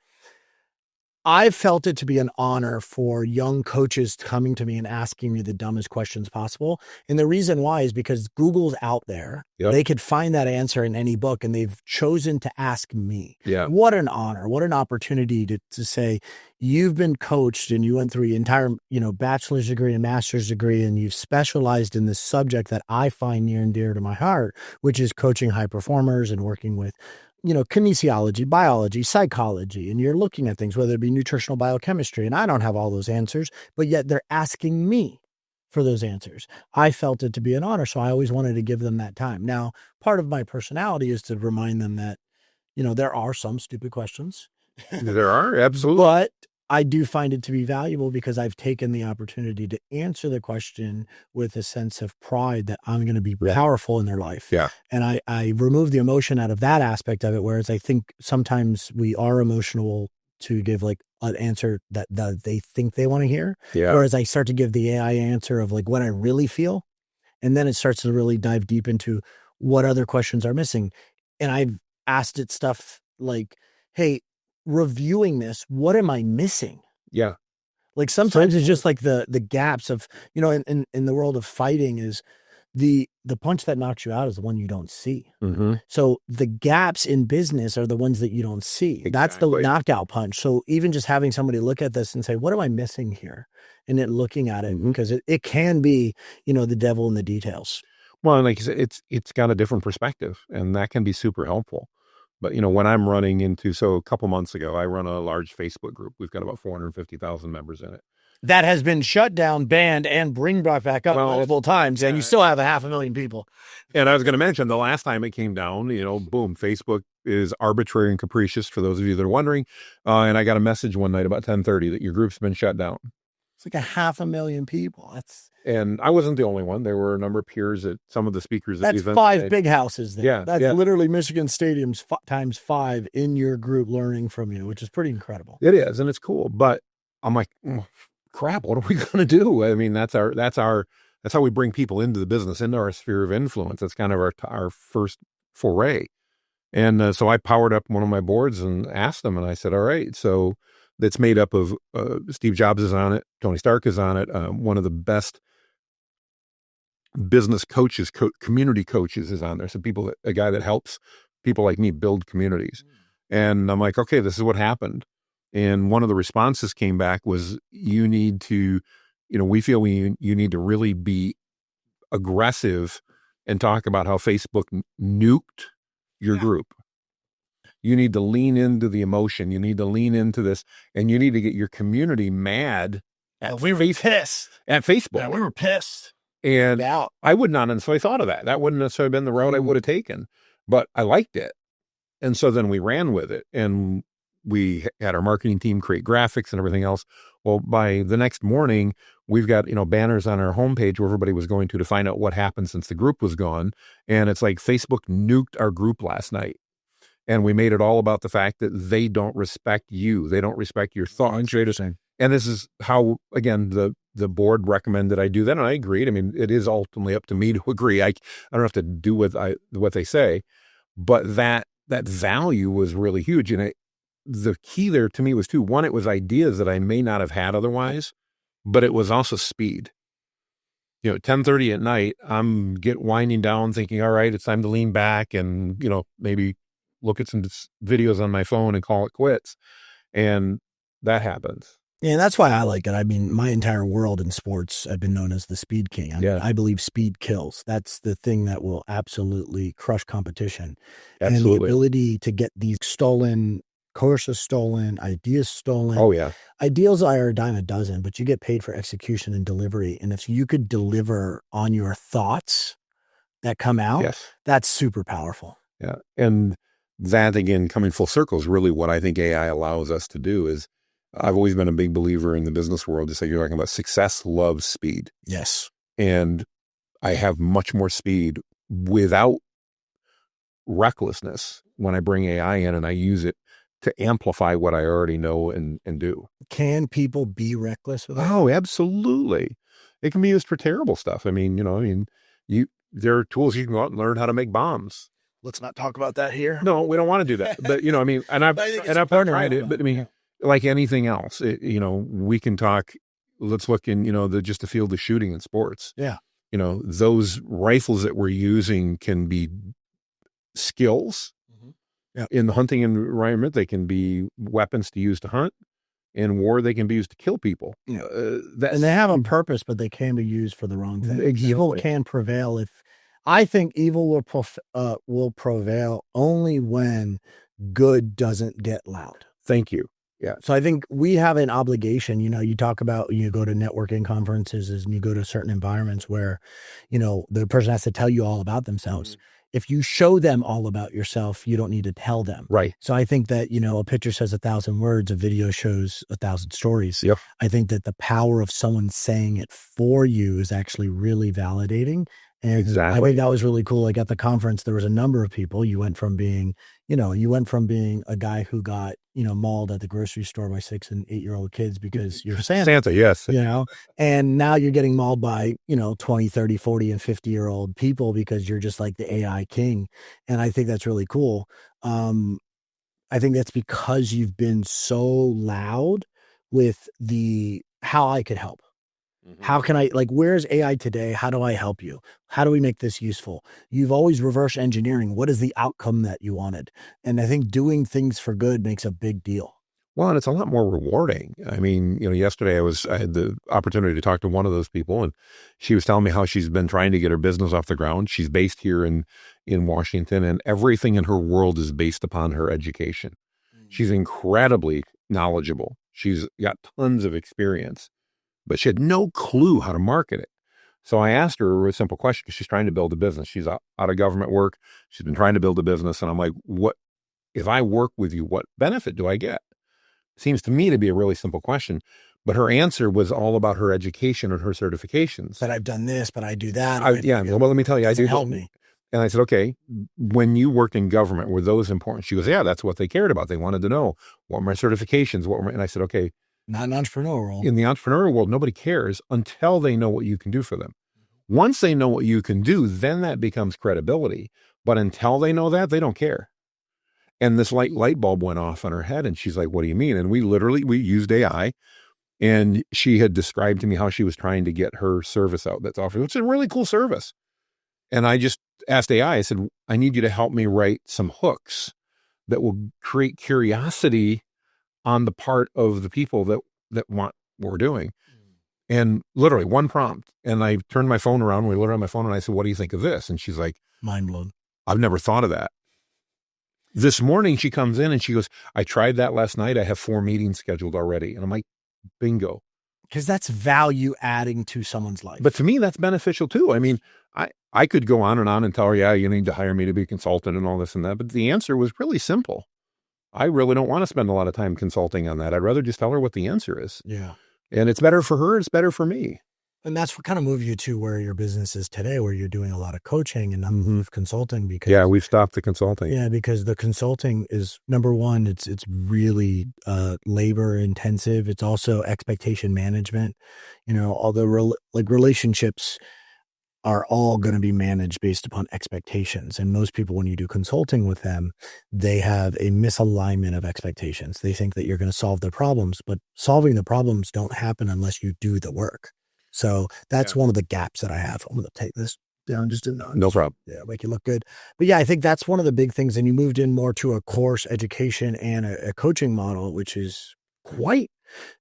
I've felt it to be an honor for young coaches coming to me and asking me the dumbest questions possible. And the reason why is because Google's out there. Yep. They could find that answer in any book, and they've chosen to ask me. Yeah. What an honor. What an opportunity to say, you've been coached and you went through your entire, bachelor's degree and master's degree, and you've specialized in this subject that I find near and dear to my heart, which is coaching high performers and working with kinesiology, biology, psychology, and you're looking at things, whether it be nutritional biochemistry, and I don't have all those answers, but yet they're asking me for those answers. I felt it to be an honor, so I always wanted to give them that time. Now, part of my personality is to remind them that, there are some stupid questions. There are, absolutely. But I do find it to be valuable, because I've taken the opportunity to answer the question with a sense of pride that I'm going to be powerful in their life. Yeah. And I remove the emotion out of that aspect of it, whereas I think sometimes we are emotional to give like an answer that they think they want to hear. Yeah. Whereas I start to give the AI answer of like what I really feel. And then it starts to really dive deep into what other questions are missing. And I've asked it stuff like, hey, reviewing this, what am I missing? Yeah. Like sometimes it's just like the gaps of, in the world of fighting is the punch that knocks you out is the one you don't see. Mm-hmm. So the gaps in business are the ones that you don't see. Exactly. That's the knockout punch. So even just having somebody look at this and say, what am I missing here? And then looking at it, because it can be, the devil in the details. Well, and like you said, it's got a different perspective, and that can be super helpful. But when I'm running into, so a couple months ago, I run a large Facebook group. We've got about 450,000 members in it. That has been shut down, banned, and brought back up multiple times, and you still have 500,000 people. And I was going to mention the last time it came down, boom, Facebook is arbitrary and capricious for those of you that are wondering. And I got a message one night about 10:30 that your group's been shut down. It's like 500,000 people. And I wasn't the only one. There were a number of peers at some of the speakers. That's 5 big houses there. Yeah, that's literally Michigan Stadium's times 5 in your group learning from you, which is pretty incredible. It is, and it's cool. But I'm like, crap, what are we going to do? I mean, that's how we bring people into the business, into our sphere of influence. That's kind of our first foray. And so I powered up one of my boards and asked them, and I said, all right, so that's made up of Steve Jobs is on it, Tony Stark is on it, one of the best business coaches, community coaches is on there. So a guy that helps people like me build communities. And I'm like, okay, this is what happened. And one of the responses came back was, you need to, we feel you need to really be aggressive and talk about how Facebook nuked your group. You need to lean into the emotion. You need to lean into this, and you need to get your community mad. We were pissed at Facebook. Yeah, we were pissed. And I would not necessarily thought of that. That wouldn't necessarily been the route I would have taken, but I liked it. And so then we ran with it, and we had our marketing team create graphics and everything else. Well, by the next morning, we've got, banners on our homepage where everybody was going to find out what happened since the group was gone. And it's like, Facebook nuked our group last night. And we made it all about the fact that they don't respect you. They don't respect your thoughts. And this is how, again, the board recommended I do that. And I agreed. I mean, it is ultimately up to me to agree. I don't have to do what they say, but that value was really huge. And the key there to me was two. One, it was ideas that I may not have had otherwise, but it was also speed. 10:30 at night, I'm winding down thinking, all right, it's time to lean back and, maybe look at some videos on my phone and call it quits. And that happens. Yeah, and that's why I like it. I mean, my entire world in sports, I've been known as the speed king. I believe speed kills. That's the thing that will absolutely crush competition. Absolutely. And the ability to get these stolen, courses stolen, ideas stolen. Oh, yeah. Ideals are a dime a dozen, but you get paid for execution and delivery. And if you could deliver on your thoughts that come out, that's super powerful. Yeah. And that, again, coming full circle is really what I think AI allows us to do. Is I've always been a big believer in the business world, just like you're talking about, success loves speed. Yes. And I have much more speed without recklessness when I bring AI in and I use it to amplify what I already know and do. Can people be reckless with it? Oh, absolutely. It can be used for terrible stuff. I mean, there are tools you can go out and learn how to make bombs. Let's not talk about that here. No, we don't want to do that. But, I've tried it, but I mean, like anything else, we can talk, let's look in, just the field of shooting in sports. Yeah. Those rifles that we're using can be skills. Yeah. In the hunting environment, they can be weapons to use to hunt. In war, they can be used to kill people. Yeah. And they have on purpose, but they can be used for the wrong thing. Exactly. Evil can prevail I think evil will prevail only when good doesn't get loud. Thank you. Yeah. So I think we have an obligation, you talk about, you go to networking conferences and you go to certain environments where, the person has to tell you all about themselves. Mm-hmm. If you show them all about yourself, you don't need to tell them. Right. So I think that, a picture says 1,000 words, a video shows 1,000 stories. Yep. I think that the power of someone saying it for you is actually really validating. And exactly. I think that was really cool. Like at the conference, there was a number of people. You went from being a guy who got, mauled at the grocery store by 6 and 8-year-old kids because you're Santa. Santa, yes. And now you're getting mauled by, 20, 30, 40, and 50-year-old people because you're just like the AI king. And I think that's really cool. I think that's because you've been so loud with the how I could help. How can I, like, where's AI today? How do I help you? How do we make this useful? You've always reverse engineering. What is the outcome that you wanted? And I think doing things for good makes a big deal. Well, and it's a lot more rewarding. I mean, yesterday I had the opportunity to talk to one of those people, and she was telling me how she's been trying to get her business off the ground. She's based here in Washington, and everything in her world is based upon her education. She's incredibly knowledgeable. She's got tons of experience, but she had no clue how to market it. So I asked her a simple question because she's trying to build a business. She's out of government work. She's been trying to build a business. And I'm like, what, if I work with you, what benefit do I get? Seems to me to be a really simple question. But her answer was all about her education and her certifications. But I've done this, but I do that. Well, let me tell you, I do help me. And I said, okay, when you worked in government, were those important? She goes, yeah, that's what they cared about. They wanted to know what were my certifications, and I said, okay. Not an entrepreneurial world. In the entrepreneurial world, nobody cares until they know what you can do for them. Once they know what you can do, then that becomes credibility. But until they know that, they don't care. And this light bulb went off on her head, and she's like, what do you mean? And we used AI, and she had described to me how she was trying to get her service out that's offered, which is a really cool service. And I just asked AI, I said, I need you to help me write some hooks that will create curiosity on the part of the people that want what we're doing. And literally one prompt. And I turned my phone around, we looked on my phone, and I said, what do you think of this? And she's like, mind blown. I've never thought of that. This morning she comes in and she goes, I tried that last night. I have 4 meetings scheduled already. And I'm like, bingo. Because that's value adding to someone's life. But to me, that's beneficial too. I mean, I could go on and tell her, yeah, you need to hire me to be a consultant and all this and that. But the answer was really simple. I really don't want to spend a lot of time consulting on that. I'd rather just tell her what the answer is. Yeah. And it's better for her. It's better for me. And that's what kind of moved you to where your business is today, where you're doing a lot of coaching and not consulting. Because we've stopped the consulting. Yeah, because the consulting is, number one, it's really labor intensive. It's also expectation management. Although relationships are all going to be managed based upon expectations. And most people, when you do consulting with them, they have a misalignment of expectations. They think that you're going to solve their problems, but solving the problems don't happen unless you do the work. So that's one of the gaps that I have. I'm going to take this down just a notch. No problem. Yeah, make you look good. But yeah, I think that's one of the big things. And you moved in more to a course education and a coaching model, which is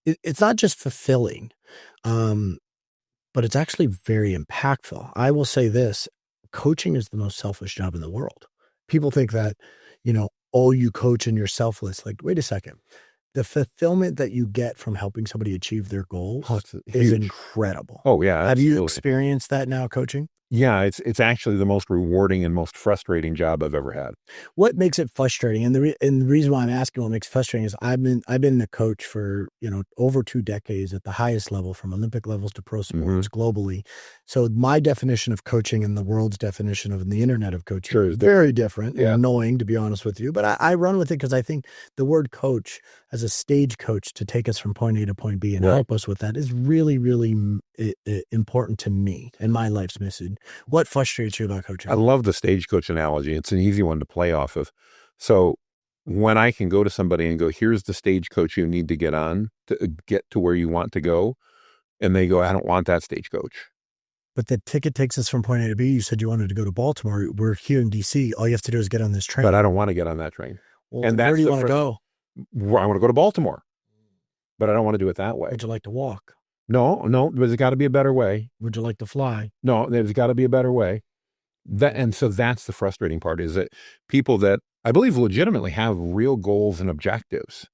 it's not just fulfilling, but it's actually very impactful. I will say this, coaching is the most selfish job in the world. People think that, you coach and you're selfless. Like, wait a second. The fulfillment that you get from helping somebody achieve their goals is incredible. Oh yeah. Have you experienced that now coaching? Yeah, it's actually the most rewarding and most frustrating job I've ever had. What makes it frustrating? And the reason why I'm asking what makes it frustrating is I've been a coach for, over 2 decades at the highest level, from Olympic levels to pro sports globally. So my definition of coaching and the world's definition of the internet of coaching is very different and annoying, to be honest with you. But I run with it because I think the word coach as a stage coach to take us from point A to point B and help us with that is really, really important to me and my life's mission. What frustrates you about coaching? I love the stagecoach analogy. It's an easy one to play off of. So when I can go to somebody and go, here's the stagecoach you need to get on to get to where you want to go. And they go, I don't want that stagecoach. But the ticket takes us from point A to B. You said you wanted to go to Baltimore. We're here in DC. All you have to do is get on this train. But I don't want to get on that train. Well, and where do you want to go? I want to go to Baltimore, but I don't want to do it that way. Would you like to walk? No, there's got to be a better way. Would you like to fly? No, there's got to be a better way. And so that's the frustrating part, is that people that I believe legitimately have real goals and objectives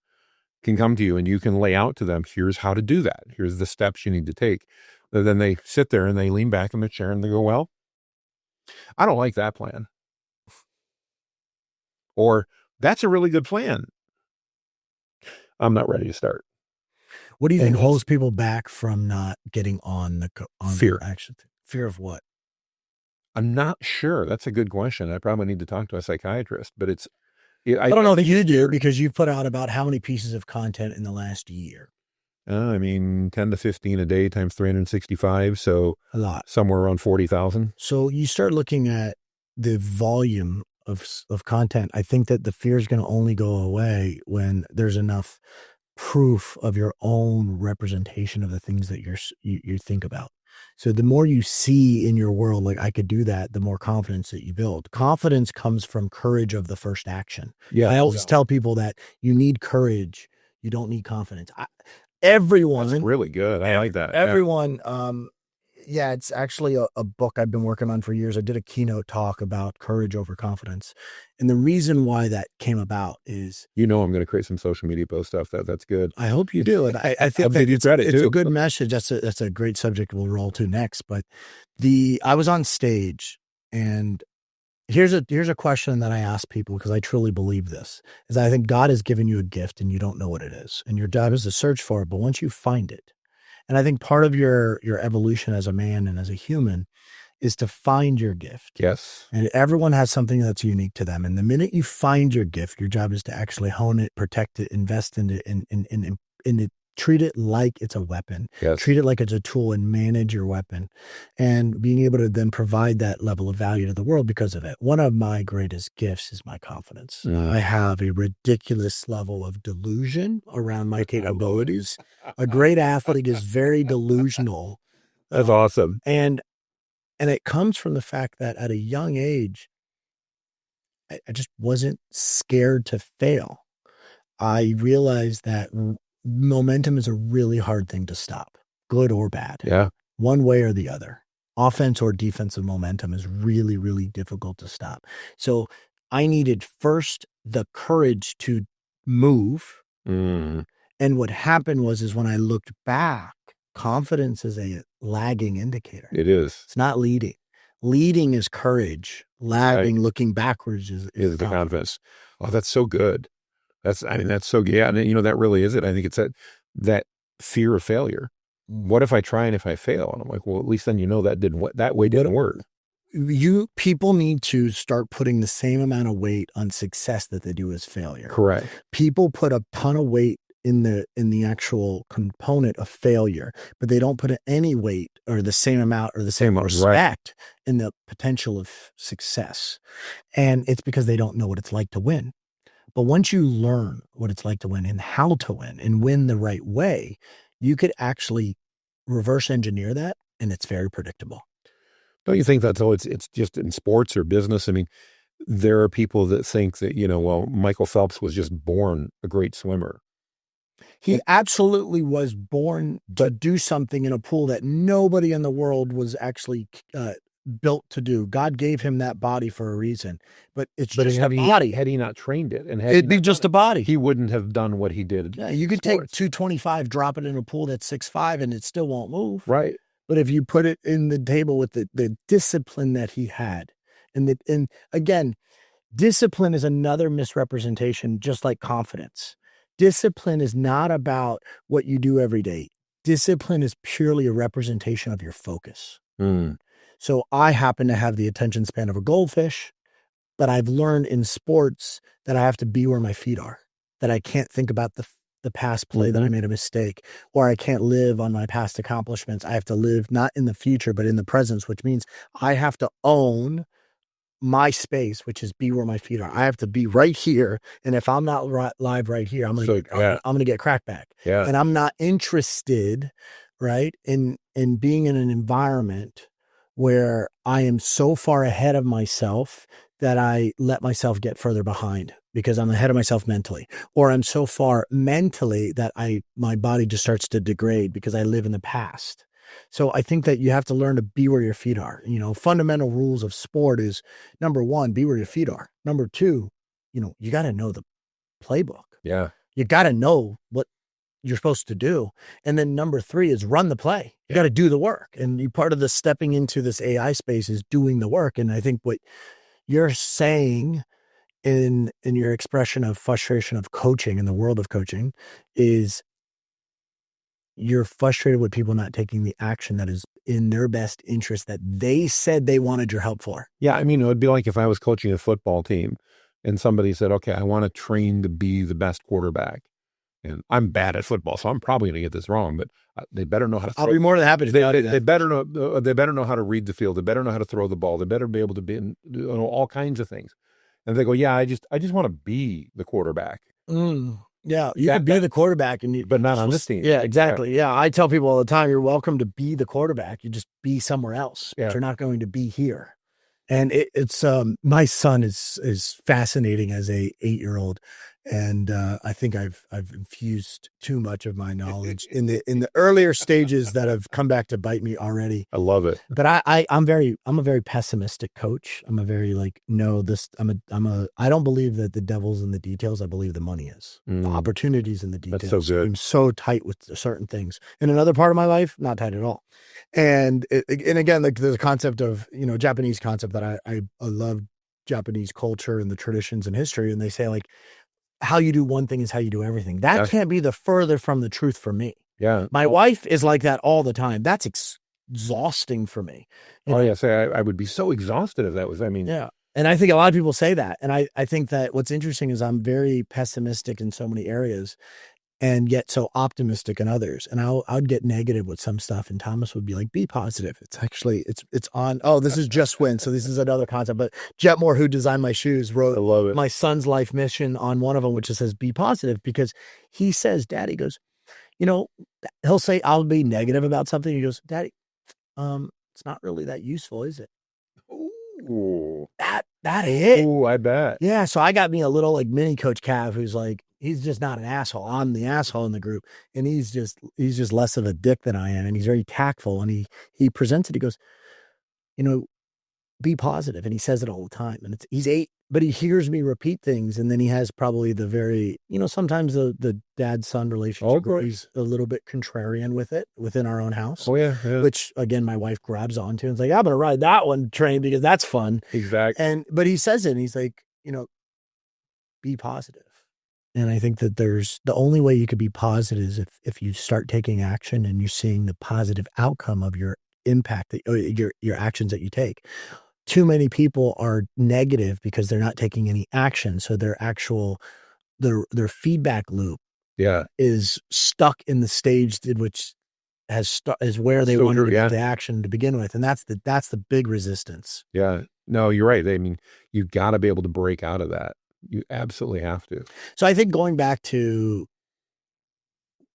can come to you and you can lay out to them, here's how to do that. Here's the steps you need to take. And then they sit there and they lean back in their chair and they go, well, I don't like that plan. Or that's a really good plan. I'm not ready to start. What do you think holds people back from not getting on fear? Action? Fear of what? I'm not sure. That's a good question. I probably need to talk to a psychiatrist, but I don't know that you do, because you've put out about how many pieces of content in the last year? 10 to 15 a day times 365. So a lot, somewhere around 40,000. So you start looking at the volume of content. I think that the fear is going to only go away when there's enough proof of your own representation of the things that you think about. So the more you see in your world, like I could do that, the more confidence that you build. Confidence comes from courage of the first action. Yeah. I always tell people that you need courage. You don't need confidence. Everyone, That's really good. I like that. everyone, yeah, it's actually a book I've been working on for years. I did a keynote talk about courage over confidence. And the reason why that came about is, I'm going to create some social media post stuff. That's good. I hope you do. And I think that it's a good message. That's a great subject we'll roll to next. But I was on stage, and here's a question that I ask people, because I truly believe this, is I think God has given you a gift and you don't know what it is. And your job is to search for it. But once you find it, and I think part of your evolution as a man and as a human is to find your gift. Yes. And everyone has something that's unique to them. And the minute you find your gift, your job is to actually hone it, protect it, invest in it, and treat it like it's a weapon. Yes. Treat it like it's a tool and manage your weapon. And being able to then provide that level of value to the world because of it. One of my greatest gifts is my confidence. I have a ridiculous level of delusion around my capabilities. A great athlete is very delusional. That's awesome. And it comes from the fact that at a young age, I just wasn't scared to fail. I realized that momentum is a really hard thing to stop, good or bad. Yeah. One way or the other. Offense or defensive momentum is really, really difficult to stop. So I needed first the courage to move. Mm. And what happened is when I looked back, confidence is a lagging indicator. It is. It's not leading. Leading is courage. Lagging, right. Looking backwards is the confidence. Oh, that's so good. That's so, yeah. And that really is it. I think it's that fear of failure. What if I try and if I fail? And I'm like, well, at least then that way didn't work. People need to start putting the same amount of weight on success that they do as failure. Correct. People put a ton of weight in the actual component of failure, but they don't put any weight or the same amount or the same respect in the potential of success. And it's because they don't know what it's like to win. But once you learn what it's like to win and how to win and win the right way, you could actually reverse engineer that, and it's very predictable. Don't you think that's it's just in sports or business? I mean, there are people that think that, Michael Phelps was just born a great swimmer. He absolutely was born to do something in a pool that nobody in the world was actually built to do. God gave him that body for a reason, but it's just a body. Had he not trained it, and it'd be just a body, he wouldn't have done what he did. Yeah, you could take 225, drop it in a pool that's 6'5", and it still won't move. Right. But if you put it in the table with the discipline that he had, and again, discipline is another misrepresentation, just like confidence. Discipline is not about what you do every day. Discipline is purely a representation of your focus. Mm. So I happen to have the attention span of a goldfish, but I've learned in sports that I have to be where my feet are, that I can't think about the past play that I made a mistake, or I can't live on my past accomplishments. I have to live not in the future, but in the present, which means I have to own my space, which is be where my feet are. I have to be right here. And if I'm not live right here, I'm going to get crackback. Yeah. And I'm not interested, right, in being in an environment where I am so far ahead of myself that I let myself get further behind because I'm ahead of myself mentally, or I'm so far mentally that my body just starts to degrade because I live in the past. So I think that you have to learn to be where your feet are. Fundamental rules of sport is, number one, be where your feet are. Number two, you got to know the playbook. Yeah. You got to know what you're supposed to do. And then number three is run the play. You got to do the work. And part of the stepping into this AI space is doing the work. And I think what you're saying in your expression of frustration of coaching in the world of coaching is you're frustrated with people not taking the action that is in their best interest that they said they wanted your help for. Yeah. I mean, it would be like if I was coaching a football team and somebody said, okay, I want to train to be the best quarterback. And I'm bad at football, so I'm probably going to get this wrong, but they better know how to throw. I'll be more than happy to do that. They better know how to read the field. They better know how to throw the ball. They better be able to do all kinds of things. And they go, yeah, I just want to be the quarterback. Mm. Yeah, you could be the quarterback, and but not on this team. Yeah, exactly. Yeah, I tell people all the time, you're welcome to be the quarterback. You just be somewhere else. Yeah. But you're not going to be here. And it's my son is fascinating as a 8-year-old, and I think I've infused too much of my knowledge in the earlier stages that have come back to bite me already. I love it. But I'm a very pessimistic coach. I'm a very I don't believe that the devil's in the details. I believe the money is. The opportunities in the details. That's so good. I'm so tight with certain things. In another part of my life, not tight at all. And again, like the concept of, Japanese concept that I love Japanese culture and the traditions and history. And they say, like, how you do one thing is how you do everything. That can't be the further from the truth for me. Yeah. My wife is like that all the time. That's exhausting for me. Yes. I would be so exhausted if that was, yeah. And I think a lot of people say that. And I think that what's interesting is I'm very pessimistic in so many areas and yet so optimistic in others. And I'd get negative with some stuff. And Thomas would be like, be positive. It's actually, it's on. Oh, this is Just Win. So this is another concept. But Jet Moore, who designed my shoes, wrote I love it. my son's life mission on one of them, which says, be positive. Because he says, Daddy goes, he'll say, I'll be negative about something. He goes, Daddy, it's not really that useful, is it? Ooh. That hit. Ooh, I bet. Yeah. So I got me a little like mini Coach Cav who's like, he's just not an asshole. I'm the asshole in the group. And he's just less of a dick than I am. And he's very tactful. And he presents it. He goes, be positive. And he says it all the time. And he's 8, but he hears me repeat things. And then he has probably the very, sometimes the dad-son relationship, he's a little bit contrarian with it within our own house. Oh yeah. Which again, my wife grabs onto and it's like, I'm going to ride that one train because that's fun. Exactly. But he says it and he's like, be positive. And I think that the only way you could be positive is if you start taking action and you're seeing the positive outcome of your impact, your actions that you take. Too many people are negative because they're not taking any action. So their feedback loop is stuck in the stage which is where they wanted to get the action to begin with. And that's the big resistance. Yeah. No, you're right. You've got to be able to break out of that. You absolutely have to. So I think going back to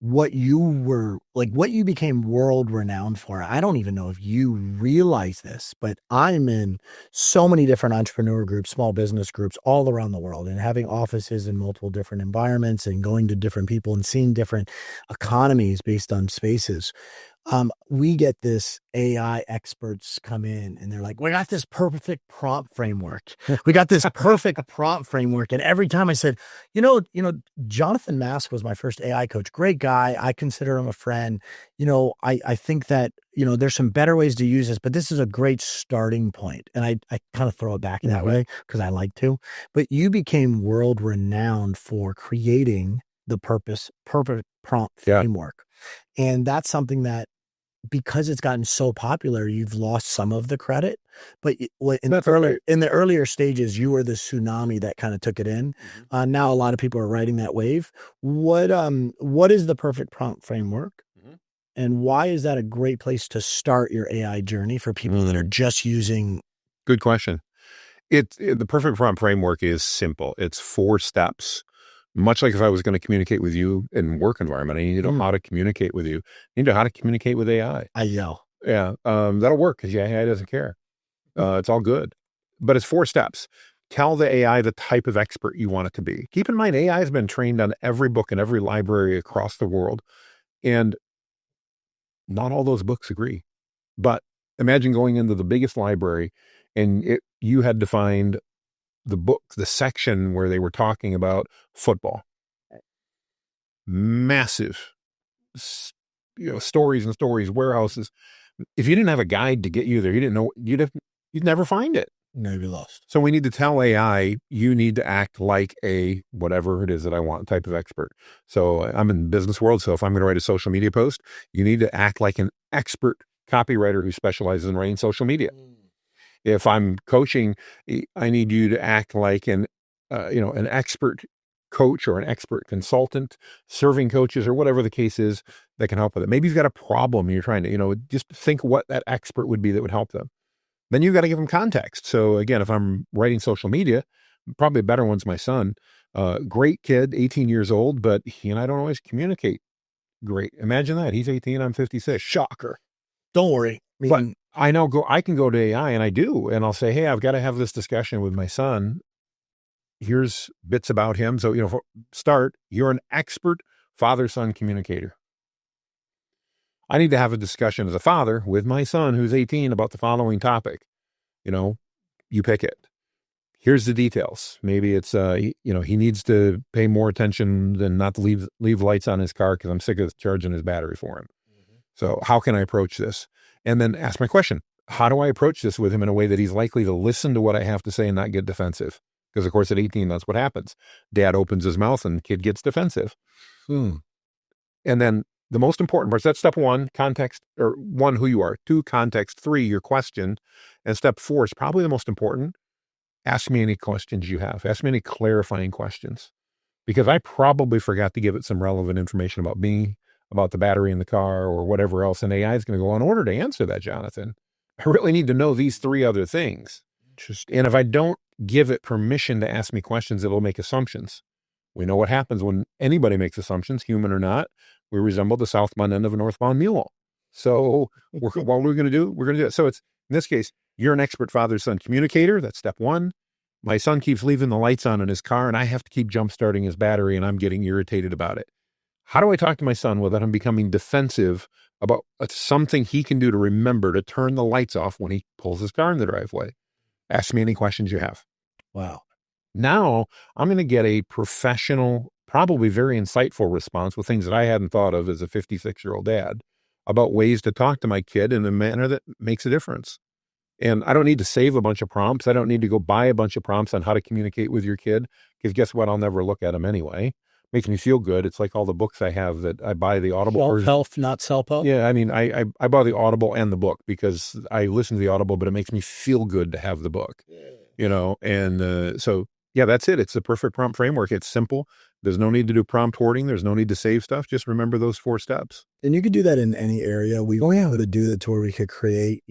what you became world renowned for, I don't even know if you realize this, but I'm in so many different entrepreneur groups, small business groups all around the world, and having offices in multiple different environments and going to different people and seeing different economies based on spaces. We get this AI experts come in and they're like, we got this perfect prompt framework. We got this perfect prompt framework. And every time I said, Jonathan Mast was my first AI coach. Great guy. I consider him a friend. I think that, there's some better ways to use this, but this is a great starting point. And I kind of throw it back that way because I like to. But you became world renowned for creating the perfect prompt framework. And that's something that, because it's gotten so popular, you've lost some of the credit. But in the earlier stages, you were the tsunami that kind of took it in. Mm-hmm. Now a lot of people are riding that wave. What is the perfect prompt framework? Mm-hmm. And why is that a great place to start your AI journey for people that are just using? Good question. The perfect prompt framework is simple. It's 4 steps. Much like if I was going to communicate with you in work environment, I need to know how to communicate with you. I need to know how to communicate with AI. I yell. Yeah. That'll work because AI doesn't care. It's all good. But it's 4 steps. Tell the AI the type of expert you want it to be. Keep in mind, AI has been trained on every book in every library across the world. And not all those books agree. But imagine going into the biggest library and you had to find the section where they were talking about football. Massive, stories and stories, warehouses. If you didn't have a guide to get you there, you didn't know, you'd never find it. No, you'd be lost. So we need to tell AI, you need to act like a, whatever it is that I want type of expert. So I'm in the business world. So if I'm going to write a social media post, you need to act like an expert copywriter who specializes in writing social media. If I'm coaching, I need you to act like an expert coach or an expert consultant, serving coaches or whatever the case is that can help with it. Maybe you've got a problem and you're trying to, just think what that expert would be that would help them. Then you've got to give them context. So again, if I'm writing social media, probably a better one's my son. Great kid, 18 years old, but he and I don't always communicate great. Imagine that. He's 18, I'm 56. Shocker. Don't worry. But I can go to AI, and I do, and I'll say, hey, I've got to have this discussion with my son. Here's bits about him. So, for start, you're an expert father-son communicator. I need to have a discussion as a father with my son who's 18 about the following topic. You pick it. Here's the details. Maybe it's, he needs to pay more attention than not to leave lights on his car because I'm sick of charging his battery for him. Mm-hmm. So how can I approach this? And then ask my question. How do I approach this with him in a way that he's likely to listen to what I have to say and not get defensive? Because, of course, at 18, that's what happens. Dad opens his mouth and kid gets defensive. And then the most important part, that's step 1, context, or 1, who you are. 2, context. 3, your question. And step 4 is probably the most important. Ask me any questions you have. Ask me any clarifying questions. Because I probably forgot to give it some relevant information about me, about the battery in the car, or whatever else. And AI is going to go, in order to answer that, Jonathan, I really need to know these 3 other things. And if I don't give it permission to ask me questions, it'll make assumptions. We know what happens when anybody makes assumptions, human or not. We resemble the southbound end of a northbound mule. So what we're going to do, we're going to do it. So it's, in this case, you're an expert father-son communicator. That's step 1. My son keeps leaving the lights on in his car, and I have to keep jump-starting his battery, and I'm getting irritated about it. How do I talk to my son without him becoming defensive about something he can do to remember to turn the lights off when he pulls his car in the driveway? Ask me any questions you have. Wow. Now I'm going to get a professional, probably very insightful response with things that I hadn't thought of as a 56-year-old dad about ways to talk to my kid in a manner that makes a difference. And I don't need to save a bunch of prompts. I don't need to go buy a bunch of prompts on how to communicate with your kid, because guess what? I'll never look at them anyway. Makes me feel good. It's like all the books I have that I buy the Audible version. Self-help, not self-help? Yeah, I mean, I buy the Audible and the book because I listen to the Audible, but it makes me feel good to have the book, and so, yeah, that's it. It's the perfect prompt framework. It's simple. There's no need to do prompt hoarding. There's no need to save stuff. Just remember those 4 steps. And you could do that in any area. We only have to do that to where we could create,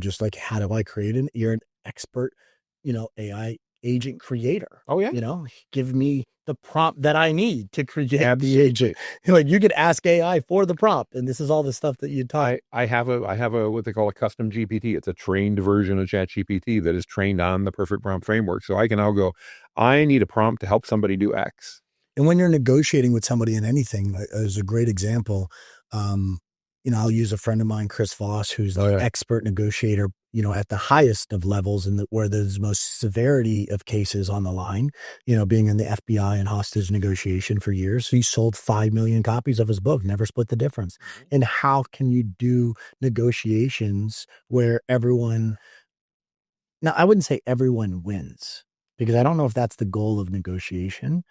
just like, how do I create you're an expert, AI agent creator. Oh, yeah. Give me the prompt that I need to create the agent. Like, you could ask AI for the prompt, and this is all the stuff that you taught. I have a what they call a custom GPT. It's a trained version of ChatGPT that is trained on the perfect prompt framework. So I can now go, I need a prompt to help somebody do X. And when you're negotiating with somebody in anything, as a great example, I'll use a friend of mine, Chris Voss, who's the expert negotiator, at the highest of levels and where there's most severity of cases on the line, being in the FBI and hostage negotiation for years. He sold 5 million copies of his book, never split the difference. And how can you do negotiations where everyone, now I wouldn't say everyone wins, because I don't know if that's the goal of negotiation.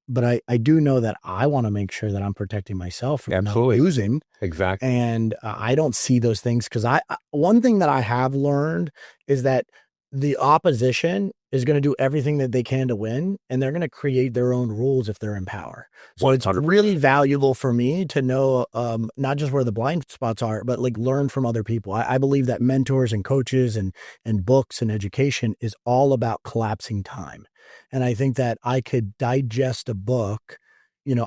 But I do know that I want to make sure that I'm protecting myself from not losing. Exactly. And I don't see those things, because one thing that I have learned is that the opposition is going to do everything that they can to win, and they're going to create their own rules if they're in power. So it's really valuable for me to know not just where the blind spots are, but like learn from other people. I believe that mentors and coaches and books and education is all about collapsing time. And I think that I could digest a book.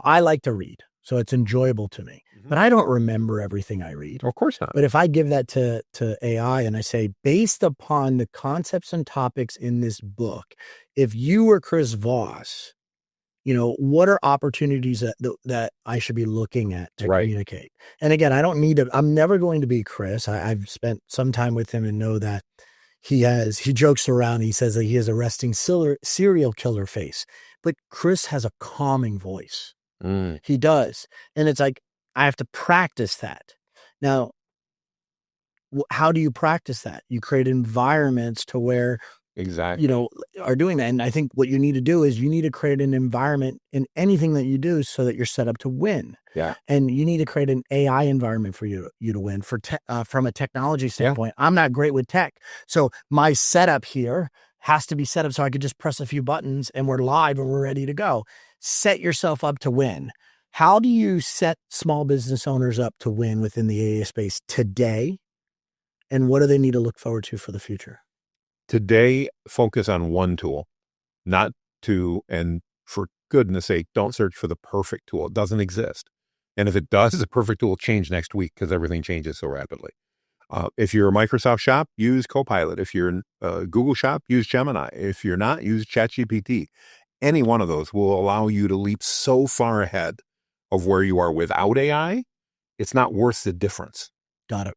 I like to read, so it's enjoyable to me, but I don't remember everything I read. Of course not. But if I give that to AI and I say, based upon the concepts and topics in this book, if you were Chris Voss, what are opportunities that I should be looking at to communicate? And again, I'm never going to be Chris. I've spent some time with him and know that he jokes around. He says that he has a resting serial killer face, but Chris has a calming voice. He does. And it's like, I have to practice that. Now, how do you practice that? You create environments to where, are doing that. And I think what you need to do is you need to create an environment in anything that you do so that you're set up to win. Yeah. And you need to create an AI environment for you to win from a technology standpoint. Yeah. I'm not great with tech. So my setup here has to be set up so I could just press a few buttons and we're live and we're ready to go. Set yourself up to win. How do you set small business owners up to win within the AA space today? And what do they need to look forward to for the future? Today, focus on one tool, not and for goodness sake, don't search for the perfect tool. It doesn't exist. And if it does, the perfect tool will change next week because everything changes so rapidly. If you're a Microsoft shop, use Copilot. If you're a Google shop, use Gemini. If you're not, use ChatGPT. Any one of those will allow you to leap so far ahead of where you are without AI. It's not worth the difference. Got it.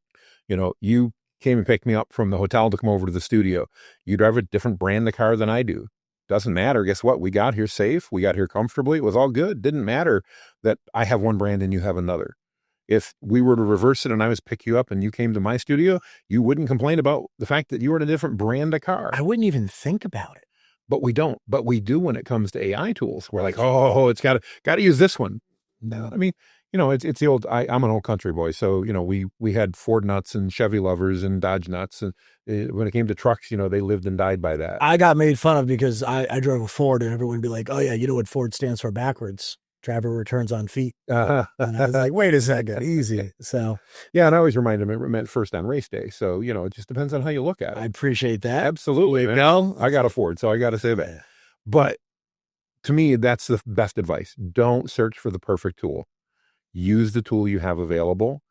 You came and picked me up from the hotel to come over to the studio. You drive a different brand of car than I do. Doesn't matter. Guess what? We got here safe. We got here comfortably. It was all good. Didn't matter that I have one brand and you have another. If we were to reverse it and I was pick you up and you came to my studio, you wouldn't complain about the fact that you were in a different brand of car. I wouldn't even think about it. But we don't. But we do when it comes to AI tools. We're like, oh, it's got to use this one. No, I mean, it's the old. I'm an old country boy, so we had Ford nuts and Chevy lovers and Dodge nuts, and when it came to trucks, they lived and died by that. I got made fun of because I drove a Ford, and everyone would be like, "Oh yeah, you know what Ford stands for backwards? Driver returns on feet." And I was like, "Wait a second, easy." So yeah, and I always remind them it meant first on race day. So it just depends on how you look at it. I appreciate that. Absolutely, man. No, I got a Ford, so I got to say that. But to me, that's the best advice. Don't search for the perfect tool. Use the tool you have available,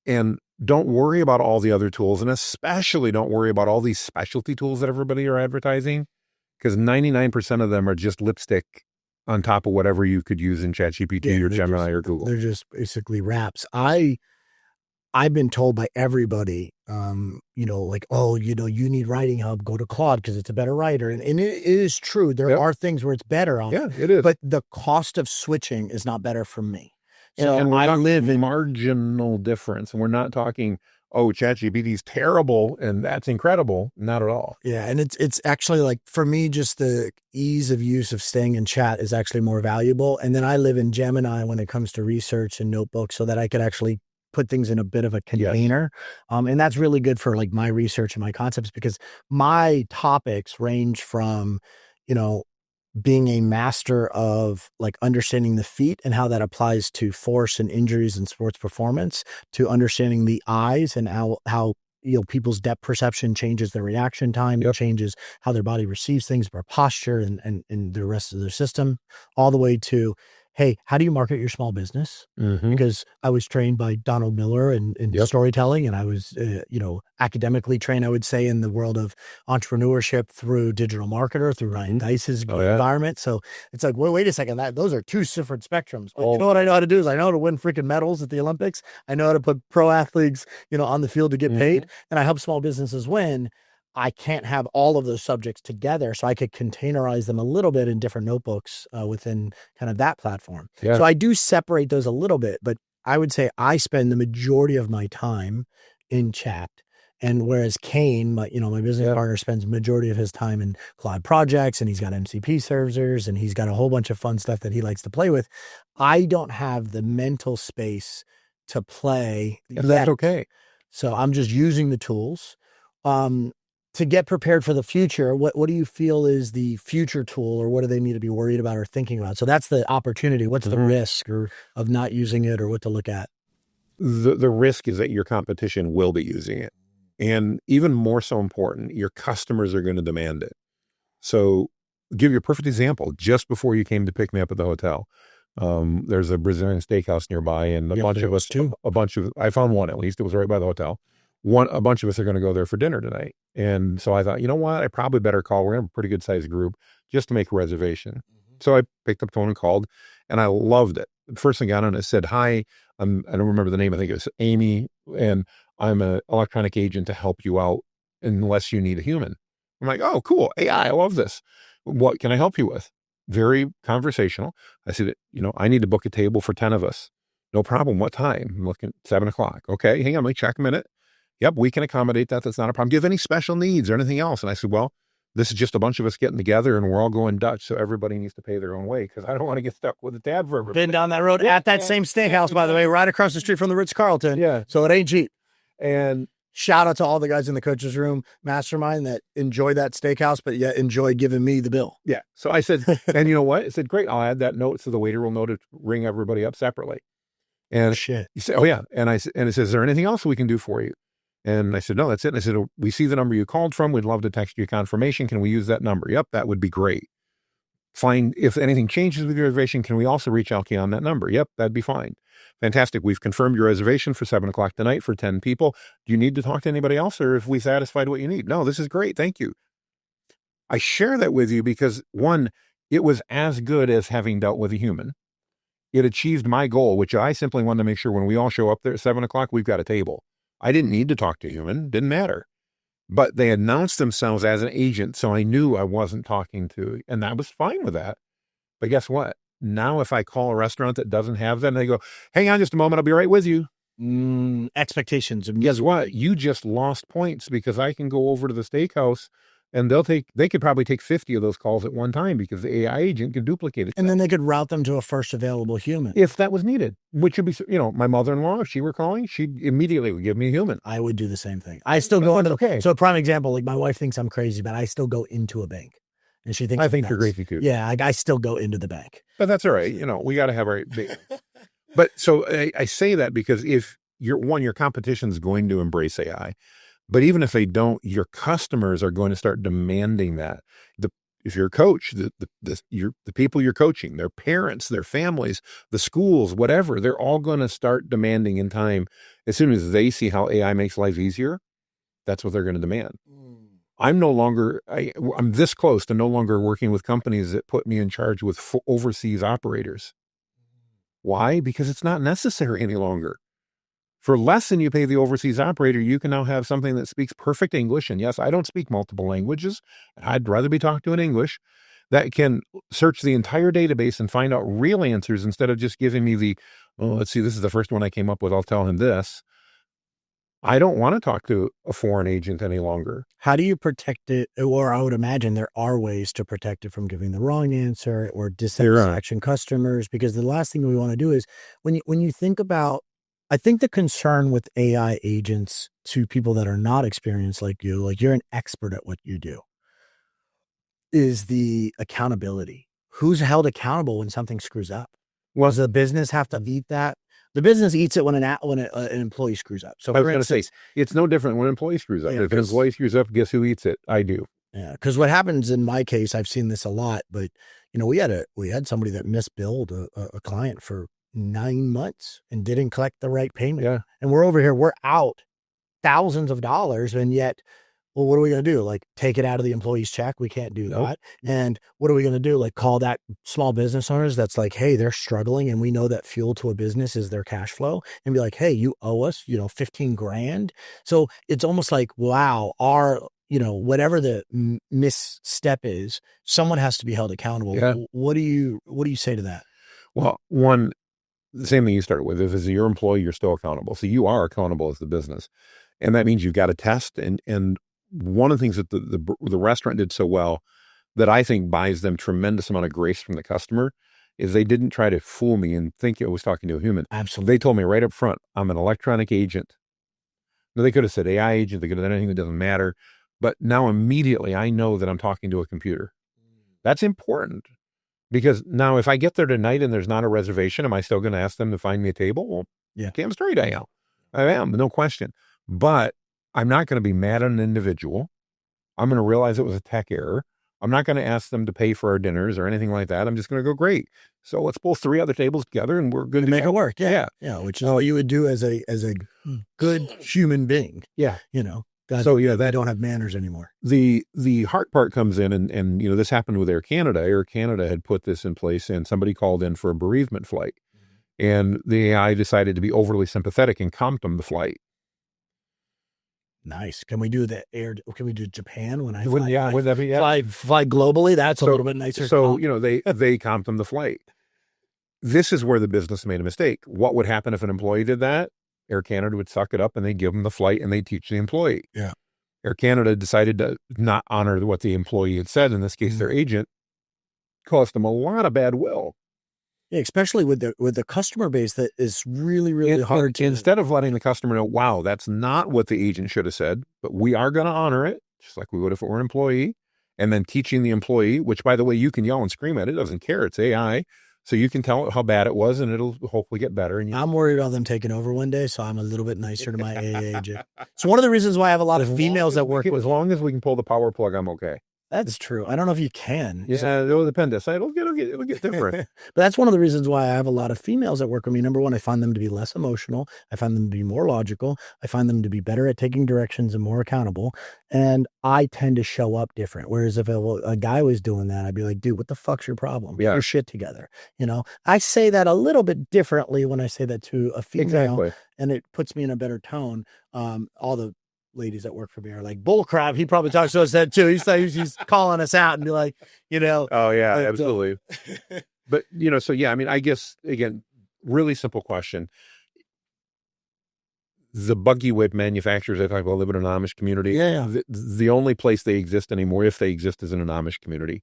and don't worry about all the other tools, and especially don't worry about all these specialty tools that everybody are advertising, because 99% of them are just lipstick on top of whatever you could use in ChatGPT or Gemini or Google. They're just basically wraps. I've been told by everybody, like, oh, you need Writing Hub, go to Claude because it's a better writer. And it is true. There are things where it's better on. Yeah, it is. But the cost of switching is not better for me. And I live in marginal difference. And we're not talking, oh, ChatGPT is terrible and that's incredible. Not at all. Yeah. And it's actually like, for me, just the ease of use of staying in chat is actually more valuable. And then I live in Gemini when it comes to research and notebooks so that I could actually put things in a bit of a container. Yes. And that's really good for like my research and my concepts, because my topics range from, being a master of like understanding the feet and how that applies to force and injuries and sports performance, to understanding the eyes and how people's depth perception changes their reaction time, changes how their body receives things, their posture and the rest of their system, all the way to, hey, how do you market your small business? Mm-hmm. Because I was trained by Donald Miller in storytelling, and I was, academically trained, I would say, in the world of entrepreneurship through Digital Marketer, through Ryan Dice's environment. So it's like, wait a second, those are two different spectrums. But you know what I know how to do is I know how to win freaking medals at the Olympics. I know how to put pro athletes, on the field to get paid, and I help small businesses win. I can't have all of those subjects together, so I could containerize them a little bit in different notebooks within kind of that platform. Yeah. So I do separate those a little bit, but I would say I spend the majority of my time in chat. And whereas Kane, my business partner, spends majority of his time in Claude projects, and he's got MCP servers, and he's got a whole bunch of fun stuff that he likes to play with. I don't have the mental space to play. And that's okay. So I'm just using the tools. To get prepared for the future, what do you feel is the future tool, or what do they need to be worried about or thinking about? So that's the opportunity. What's the risk of not using it, or what to look at? The risk is that your competition will be using it. And even more so important, your customers are going to demand it. So give you a perfect example. Just before you came to pick me up at the hotel, there's a Brazilian steakhouse nearby, and I found one, at least. It was right by the hotel. A bunch of us are going to go there for dinner tonight. And so I thought, you know what? I probably better call. We're in a pretty good sized group just to make a reservation. So I picked up the phone and called, and I loved it. The first thing I got on it said, hi, I don't remember the name. I think it was Amy, and I'm an electronic agent to help you out unless you need a human. I'm like, oh, cool. AI, I love this. What can I help you with? Very conversational. I said, I need to book a table for 10 of us. No problem. What time? I'm looking at 7:00. Okay, hang on, let me check a minute. Yep, we can accommodate that. That's not a problem. Do you have any special needs or anything else? And I said, well, this is just a bunch of us getting together, and we're all going Dutch, so everybody needs to pay their own way, because I don't want to get stuck with a tab for everybody. Been down that road at that same steakhouse, by the way, right across the street from the Ritz-Carlton. Yeah. So it ain't cheap. And shout out to all the guys in the coach's room mastermind that enjoy that steakhouse, but yet enjoy giving me the bill. Yeah. So I said, and you know what? I said, great, I'll add that note so the waiter will know to ring everybody up separately. And shit. He said, oh yeah. And it says, is there anything else we can do for you? And I said, no, that's it. And I said, we see the number you called from. We'd love to text you confirmation. Can we use that number? Yep, that would be great. Find if anything changes with your reservation, can we also reach out to you on that number? Yep, that'd be fine. Fantastic. We've confirmed your reservation for 7:00 tonight for 10 people. Do you need to talk to anybody else, or have we satisfied what you need? No, this is great. Thank you. I share that with you because, one, it was as good as having dealt with a human. It achieved my goal, which I simply wanted to make sure when we all show up there at 7:00, we've got a table. I didn't need to talk to a human. Didn't matter. But they announced themselves as an agent, so I knew I wasn't talking to, and I was fine with that. But guess what? Now if I call a restaurant that doesn't have them, they go, hang on just a moment, I'll be right with you. Expectations. Guess what? You just lost points because I can go over to the steakhouse and they could probably take 50 of those calls at one time because the AI agent can duplicate it. And then they could route them to a first available human. If that was needed, which would be, my mother-in-law, if she were calling, she immediately would give me a human. I would do the same thing. I still go into, so a prime example, like my wife thinks I'm crazy, but I still go into a bank. And she thinks I think you're crazy too. Yeah, I still go into the bank. But that's all right. We got to have our But so I say that because if your competition is going to embrace AI, but even if they don't, your customers are going to start demanding that. If you're a coach, the people you're coaching, their parents, their families, the schools, whatever, they're all going to start demanding in time. As soon as they see how AI makes life easier, that's what they're going to demand. I'm this close to no longer working with companies that put me in charge with overseas operators. Why? Because it's not necessary any longer. For less than you pay the overseas operator, you can now have something that speaks perfect English. And yes, I don't speak multiple languages. I'd rather be talked to in English, that can search the entire database and find out real answers instead of just giving me let's see, this is the first one I came up with. I'll tell him this. I don't want to talk to a foreign agent any longer. How do you protect it? Or I would imagine there are ways to protect it from giving the wrong answer or dissatisfaction customers, because the last thing we want to do is when you think about, I think the concern with AI agents to people that are not experienced like you're an expert at what you do, is the accountability. Who's held accountable when something screws up? Well, does the business have to eat that? The business eats it when an employee screws up. So I was going to say, it's no different when an employee screws up. If an employee screws up, guess who eats it? I do. Yeah, because what happens in my case, I've seen this a lot, but we had somebody that misbilled a client for 9 months and didn't collect the right payment. Yeah. And we're over here, we're out thousands of dollars, and yet, well, what are we going to do? Like, take it out of the employee's check? We can't do that. And what are we going to do? Like, call that small business owners that's like, hey, they're struggling, and we know that fuel to a business is their cash flow, and be like, hey, you owe us, 15 grand. So it's almost like, wow, whatever the misstep is, someone has to be held accountable. Yeah. What do you say to that? Well, one, the same thing you started with, if it's your employee, you're still accountable. So you are accountable as the business. And that means you've got to test. And one of the things that the restaurant did so well that I think buys them tremendous amount of grace from the customer is they didn't try to fool me and think I was talking to a human. Absolutely. They told me right up front, I'm an electronic agent. Now, they could have said AI agent. They could have done anything that doesn't matter. But now immediately I know that I'm talking to a computer. That's important. Because now if I get there tonight and there's not a reservation, am I still going to ask them to find me a table? Well, yeah, damn straight I am. I am, no question. But I'm not going to be mad at an individual. I'm going to realize it was a tech error. I'm not going to ask them to pay for our dinners or anything like that. I'm just going to go, great. So let's pull 3 other tables together and we're going to make it work. Yeah. Which is what you would do as a good human being. Yeah. So they don't have manners anymore. The hard part comes in and this happened with Air Canada. Air Canada had put this in place and somebody called in for a bereavement flight. And the AI decided to be overly sympathetic and comped them the flight. Nice. Can we do Can we do Japan when I fly? Would that be? Yeah. Fly globally. That's a little bit nicer. So they comped them the flight. This is where the business made a mistake. What would happen if an employee did that? Air Canada would suck it up and they'd give them the flight and they'd teach the employee. Yeah. Air Canada decided to not honor what the employee had said. In this case, their agent cost them a lot of bad will. Yeah, especially with the customer base that is really, really hard to... Instead of letting the customer know, wow, that's not what the agent should have said, but we are going to honor it, just like we would if it were an employee, and then teaching the employee, which, by the way, you can yell and scream at it. It doesn't care. It's AI. So you can tell it how bad it was, and it'll hopefully get better. And I'm worried about them taking over one day, so I'm a little bit nicer to my AA agent. It's one of the reasons why I have a lot of females that work. As long as we can pull the power plug, I'm okay. That's true. I don't know if you can. Yeah, it'll depend. It'll get different. But that's one of the reasons why I have a lot of females that work with me. Number one, I find them to be less emotional. I find them to be more logical. I find them to be better at taking directions and more accountable. And I tend to show up different. Whereas if a guy was doing that, I'd be like, dude, what the fuck's your problem? Yeah. Get your shit together. I say that a little bit differently when I say that to a female. Exactly. And it puts me in a better tone. All the ladies that work for me are like, bullcrap. He probably talks to us that too. He's calling us out and be like, Oh yeah, absolutely. But so yeah, I mean, I guess again, really simple question. The buggy whip manufacturers, I talk about, live in an Amish community. Yeah. The only place they exist anymore, if they exist, is in an Amish community.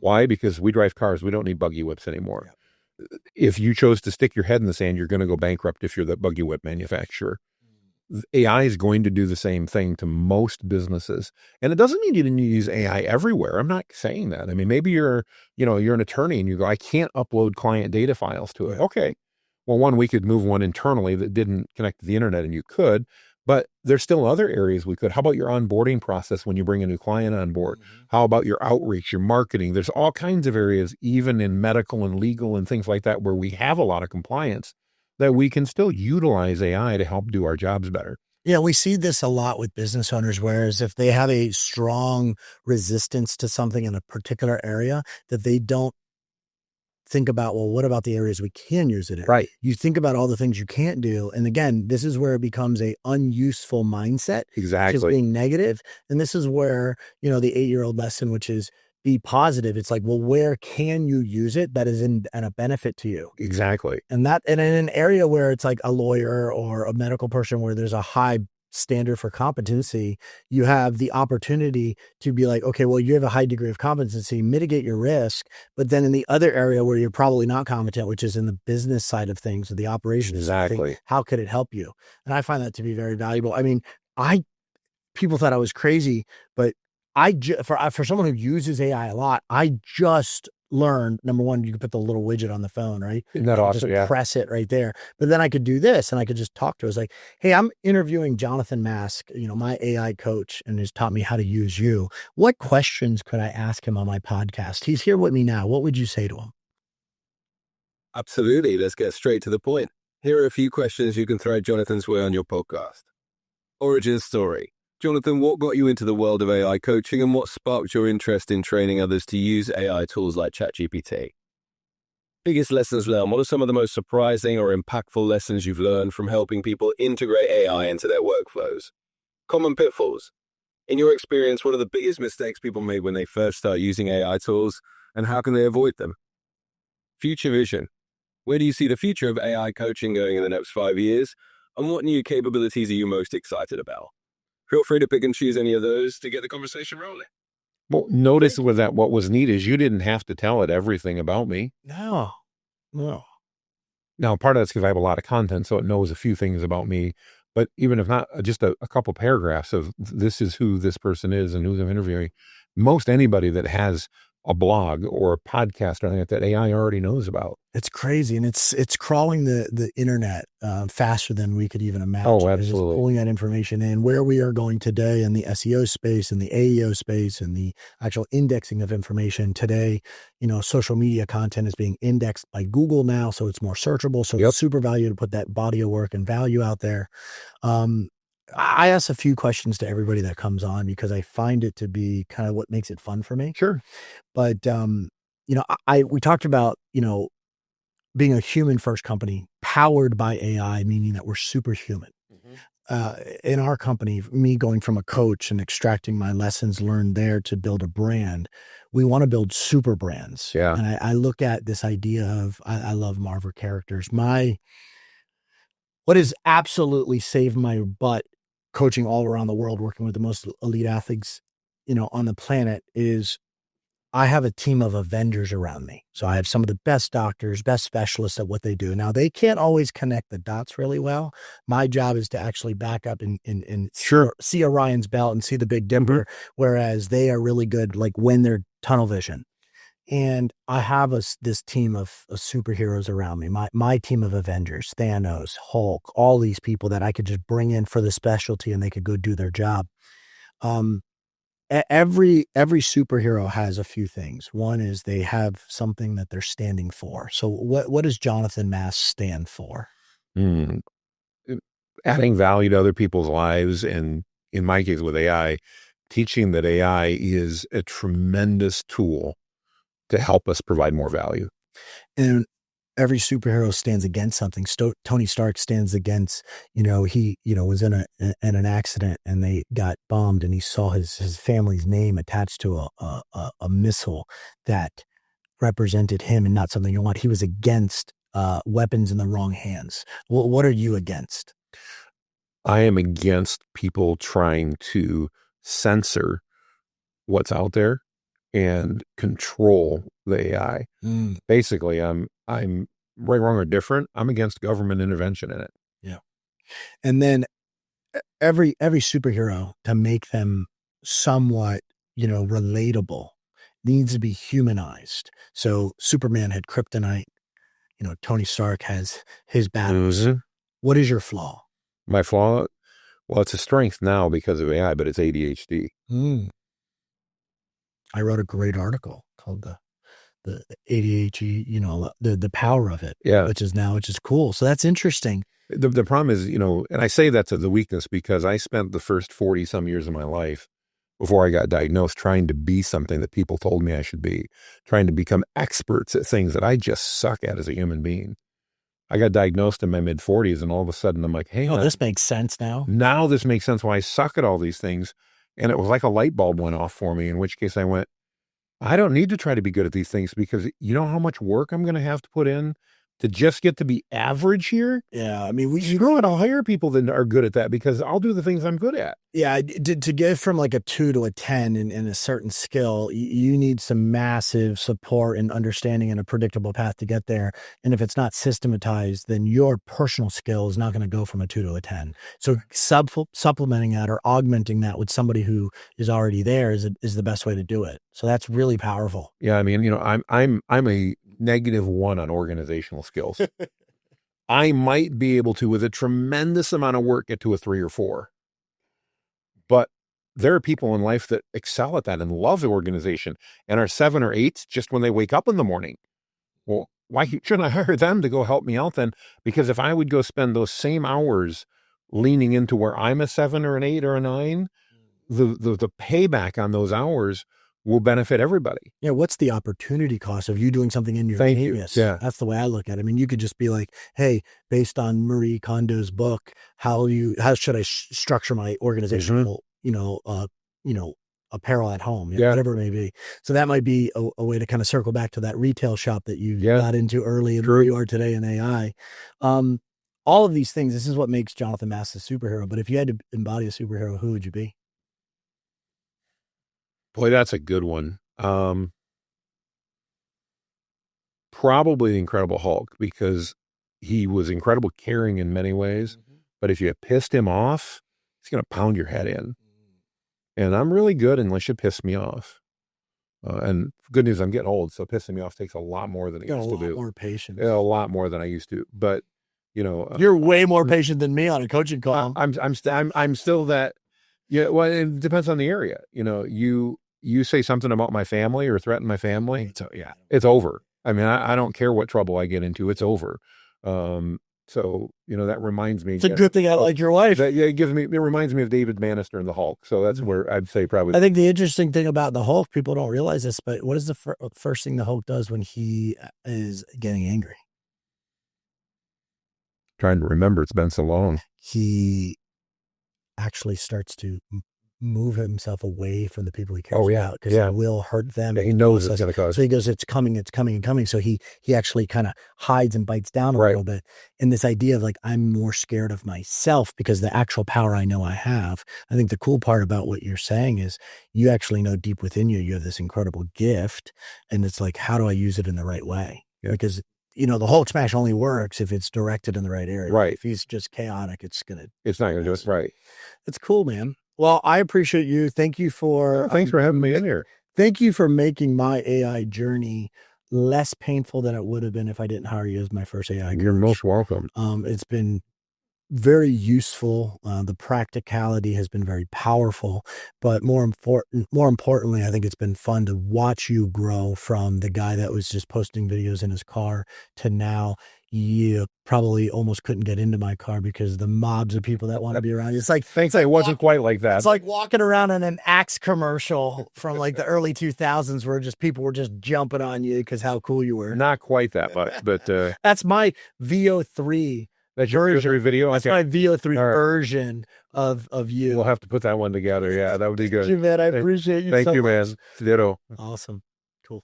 Why? Because we drive cars. We don't need buggy whips anymore. Yeah. If you chose to stick your head in the sand, you're going to go bankrupt if you're the buggy whip manufacturer. AI is going to do the same thing to most businesses. And it doesn't mean you didn't use AI everywhere. I'm not saying that. I mean, maybe you're an attorney and you go, I can't upload client data files to it. Okay. Well, we could move one internally that didn't connect to the internet, and you could, but there's still other areas we could. How about your onboarding process when you bring a new client on board? Mm-hmm. How about your outreach, your marketing? There's all kinds of areas, even in medical and legal and things like that, where we have a lot of compliance, that we can still utilize AI to help do our jobs better. Yeah, we see this a lot with business owners, whereas if they have a strong resistance to something in a particular area, that they don't think about, well, what about the areas we can use it in? Right. You think about all the things you can't do. And again, this is where it becomes a unuseful mindset. Exactly. Just being negative. And this is where, the 8-year-old lesson, which is be positive. It's like, well, where can you use it that is in a benefit to you? Exactly. And in an area where it's like a lawyer or a medical person where there's a high standard for competency, you have the opportunity to be like, okay, well, you have a high degree of competency, mitigate your risk. But then in the other area where you're probably not competent, which is in the business side of things or the operations, exactly, how could it help you? And I find that to be very valuable. I mean, people thought I was crazy, but for someone who uses AI a lot, I just learned, number one, you can put the little widget on the phone, right? Isn't that awesome? Just press it right there. But then I could do this and I could just talk to it. It's like, hey, I'm interviewing Jonathan Mast, my AI coach, and has taught me how to use you. What questions could I ask him on my podcast? He's here with me now. What would you say to him? Absolutely. Let's get straight to the point. Here are a few questions you can throw Jonathan's way on your podcast. Origin story. Jonathan, what got you into the world of AI coaching and what sparked your interest in training others to use AI tools like ChatGPT? Biggest lessons learned. What are some of the most surprising or impactful lessons you've learned from helping people integrate AI into their workflows? Common pitfalls. In your experience, what are the biggest mistakes people made when they first start using AI tools, and how can they avoid them? Future vision. Where do you see the future of AI coaching going in the next 5 years, and what new capabilities are you most excited about? Feel free to pick and choose any of those to get the conversation rolling. Well, notice what was neat is you didn't have to tell it everything about me. No. Now, part of that's because I have a lot of content, so it knows a few things about me. But even if not, just a couple paragraphs of this is who this person is and who I'm interviewing. Most anybody that has a blog or a podcast or anything like that, AI already knows about. It's crazy. And it's crawling the internet faster than we could even imagine. Oh, absolutely. It's just pulling that information in. Where we are going today in the SEO space and the AEO space and the actual indexing of information today, social media content is being indexed by Google now. So it's more searchable. So It's super valuable to put that body of work and value out there. I ask a few questions to everybody that comes on because I find it to be kind of what makes it fun for me. Sure. But, we talked about, being a human first company powered by AI, meaning that we're superhuman. Mm-hmm. In our company, me going from a coach and extracting my lessons learned there to build a brand, we want to build super brands. Yeah. And I look at this idea of, I love Marvel characters. What has absolutely saved my butt coaching all around the world, working with the most elite athletes, on the planet is I have a team of Avengers around me. So I have some of the best doctors, best specialists at what they do. Now they can't always connect the dots really well. My job is to actually back up and see Orion's belt and see the Big Dipper, whereas they are really good, like when they're tunnel vision. And I have this team of superheroes around me, my team of Avengers, Thanos, Hulk, all these people that I could just bring in for the specialty and they could go do their job. every superhero has a few things. One is they have something that they're standing for. So what does Jonathan Mast stand for? Mm. Adding value to other people's lives, and in my case with AI, teaching that AI is a tremendous tool to help us provide more value. And every superhero stands against something. Tony Stark stands against, he, was in an accident and they got bombed, and he saw his family's name attached to a missile that represented him and not something you want. He was against weapons in the wrong hands. What are you against? I am against people trying to censor what's out there and control the AI. Basically, I'm right, wrong, or different. I'm against government intervention in it. Yeah. And then every superhero, to make them somewhat, relatable, needs to be humanized. So Superman had kryptonite, Tony Stark has his battles. Mm-hmm. What is your flaw? My flaw? Well, it's a strength now because of AI, but it's ADHD. I wrote a great article called the ADHD, the power of it, which is cool. So that's interesting. The problem is, and I say that's the weakness because I spent the first 40 some years of my life before I got diagnosed trying to be something that people told me I should be, trying to become experts at things that I just suck at as a human being. I got diagnosed in my mid 40s and all of a sudden I'm like, hey, this makes sense now. Now this makes sense why I suck at all these things. And it was like a light bulb went off for me, in which case I went, I don't need to try to be good at these things because you know how much work I'm going to have to put in to just get to be average here? Yeah. I mean, I'll hire people that are good at that because I'll do the things I'm good at. Yeah. To get from like a 2 to a 10 in a certain skill, you need some massive support and understanding and a predictable path to get there. And if it's not systematized, then your personal skill is not going to go from a 2 to a 10. So supplementing that or augmenting that with somebody who is already there is the best way to do it. So that's really powerful. Yeah. I mean, I'm a -1 on organizational skills. I might be able to, with a tremendous amount of work, get to a 3 or 4. But there are people in life that excel at that and love the organization and are 7 or 8 just when they wake up in the morning. Well, why shouldn't I hire them to go help me out then? Because if I would go spend those same hours leaning into where I'm a 7 or an 8 or a 9, the payback on those hours will benefit everybody. Yeah. What's the opportunity cost of you doing something in your genius? Yeah. That's the way I look at it. I mean, you could just be like, hey, based on Marie Kondo's book, how should I structure my organizational, apparel at home, whatever it may be. So that might be a way to kind of circle back to that retail shop that you got into early and where you are today in AI. All of these things, this is what makes Jonathan Mast a superhero. But if you had to embody a superhero, who would you be? Boy, that's a good one. Probably the Incredible Hulk, because he was incredible caring in many ways. But if you pissed him off, he's going to pound your head in. And I'm really good unless you piss me off. And good news, I'm getting old, so pissing me off takes a lot more than it used to do. A lot more patience. Yeah, a lot more than I used to. But you're way more patient than me on a coaching call. I'm still that. Yeah, well, it depends on the area. You say something about my family or threaten my family, it's over. I mean, I don't care what trouble I get into, it's over. So, that reminds me. It's a good thing I like your wife. It reminds me of David Bannister and the Hulk. So that's where I'd say probably. I think the interesting thing about the Hulk, people don't realize this, but what is the first thing the Hulk does when he is getting angry? Trying to remember, it's been so long. He actually starts to move himself away from the people he cares about because it will hurt them. Yeah, he knows it's going to cause. So he goes, it's coming and coming. So he actually kind of hides and bites down a little bit. And this idea of like, I'm more scared of myself because the actual power I know I have. I think the cool part about what you're saying is you actually know deep within you have this incredible gift. And it's like, how do I use it in the right way? Yeah. Because the Hulk smash only works if it's directed in the right area. Right. If he's just chaotic, it's not going to do it. Right. It's cool, man. Well, I appreciate you. Thank you for... Thanks for having me in here. Thank you for making my AI journey less painful than it would have been if I didn't hire you as my first AI coach. You're most welcome. It's been very useful. The practicality has been very powerful, but more importantly, I think it's been fun to watch you grow from the guy that was just posting videos in his car to now you probably almost couldn't get into my car because the mobs of people that want to be around you. It's like, Thanks. It wasn't quite like that. it's like walking around in an Axe commercial from like the early 2000s where just people were just jumping on you because how cool you were. Not quite that much, but That's my VO3 that's your version. video. That's Okay. my VO3 All right. version of you. We'll have to put that one together. Yeah, that would be Thank good. you, man. I appreciate you. Thank so you, much. man. Ditto. Awesome. Cool.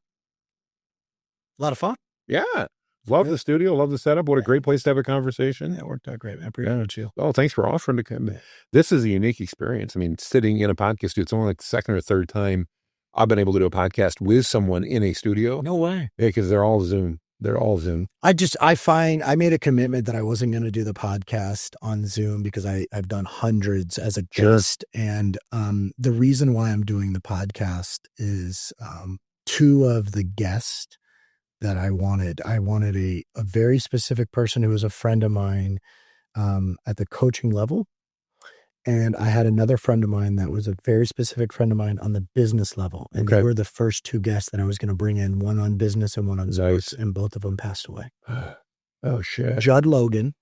A lot of fun. Yeah. Love the studio. Love the setup. What a great place to have a conversation. Yeah, it worked out great. I appreciate you. Oh, thanks for offering to come. This is a unique experience. I mean, sitting in a podcast studio, it's only like the second or third time I've been able to do a podcast with someone in a studio. No way. Yeah, because they're all Zoom. They're all Zoom. I made a commitment that I wasn't going to do the podcast on Zoom because I've done hundreds as a guest. And the reason why I'm doing the podcast is two of the guests that I wanted a very specific person who was a friend of mine at the coaching level. And I had another friend of mine that was a very specific friend of mine on the business level. And they were the first two guests that I was going to bring in, one on business and one on sports, and both of them passed away. Oh, shit. Judd Logan,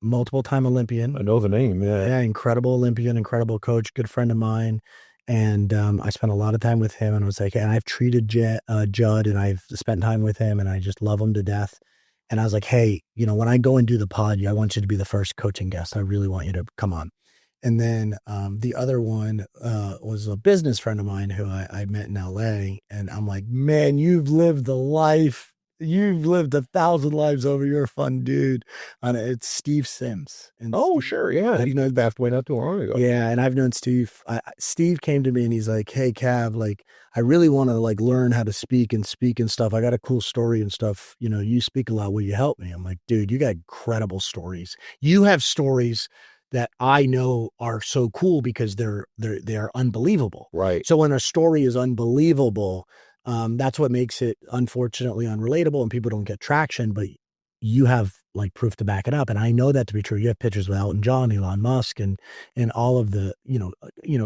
multiple-time Olympian. I know the name, Yeah, incredible Olympian, incredible coach, good friend of mine. And I spent a lot of time with him, and I was like, and I've treated Judd, and I've spent time with him, and I just love him to death. And I was like, hey, when I go and do the pod, I want you to be the first coaching guest. I really want you to come on. And then the other one was a business friend of mine who I met in LA. And I'm like, man, you've lived the life. You've lived 1,000 lives over. You're a fun dude. And it's Steve Sims. And sure. Yeah. He passed away not too long ago. Yeah. And I've known Steve. Steve came to me and he's like, hey, Cav, like, I really want to like learn how to speak and stuff. I got a cool story and stuff. You speak a lot. Will you help me? I'm like, dude, you got incredible stories. You have stories that I know are so cool because they're unbelievable. Right. So when a story is unbelievable, that's what makes it unfortunately unrelatable and people don't get traction, but you have like proof to back it up. And I know that to be true. You have pictures with Elton John, Elon Musk, and all of the,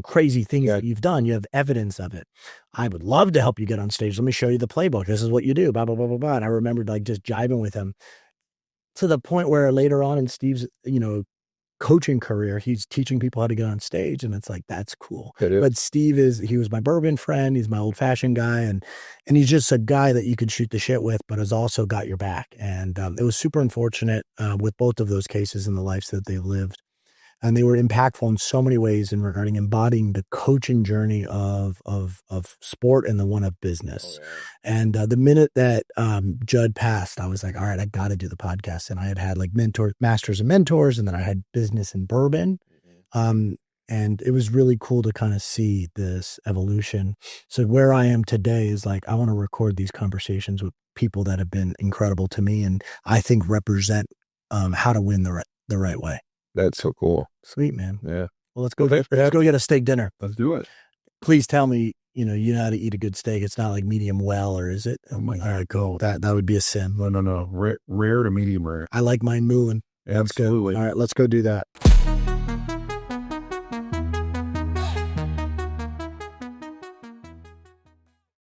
crazy things that you've done. You have evidence of it. I would love to help you get on stage. Let me show you the playbook. This is what you do, blah, blah, blah, blah, blah. And I remembered like just jiving with him to the point where later on in Steve's, coaching career, he's teaching people how to get on stage, and it's like, that's cool. But Steve he was my bourbon friend, he's my old fashioned guy, and he's just a guy that you could shoot the shit with, but has also got your back. And it was super unfortunate with both of those cases in the lives that they lived. And they were impactful in so many ways in regarding embodying the coaching journey of sport and the one of business. And the minute that Judd passed, I was like, all right, I got to do the podcast. And I had like masters and mentors, and then I had business and bourbon. And it was really cool to kind of see this evolution. So where I am today is like, I want to record these conversations with people that have been incredible to me, and I think represent how to win the right way. That's so cool. Sweet, man. Yeah. Well, let's go get a steak dinner. Let's do it. Please tell me, you know how to eat a good steak. It's not like medium well, or is it? Oh my God. All right, cool. That would be a sin. No. Rare to medium rare. I like mine mooing. Absolutely. All right, let's go do that.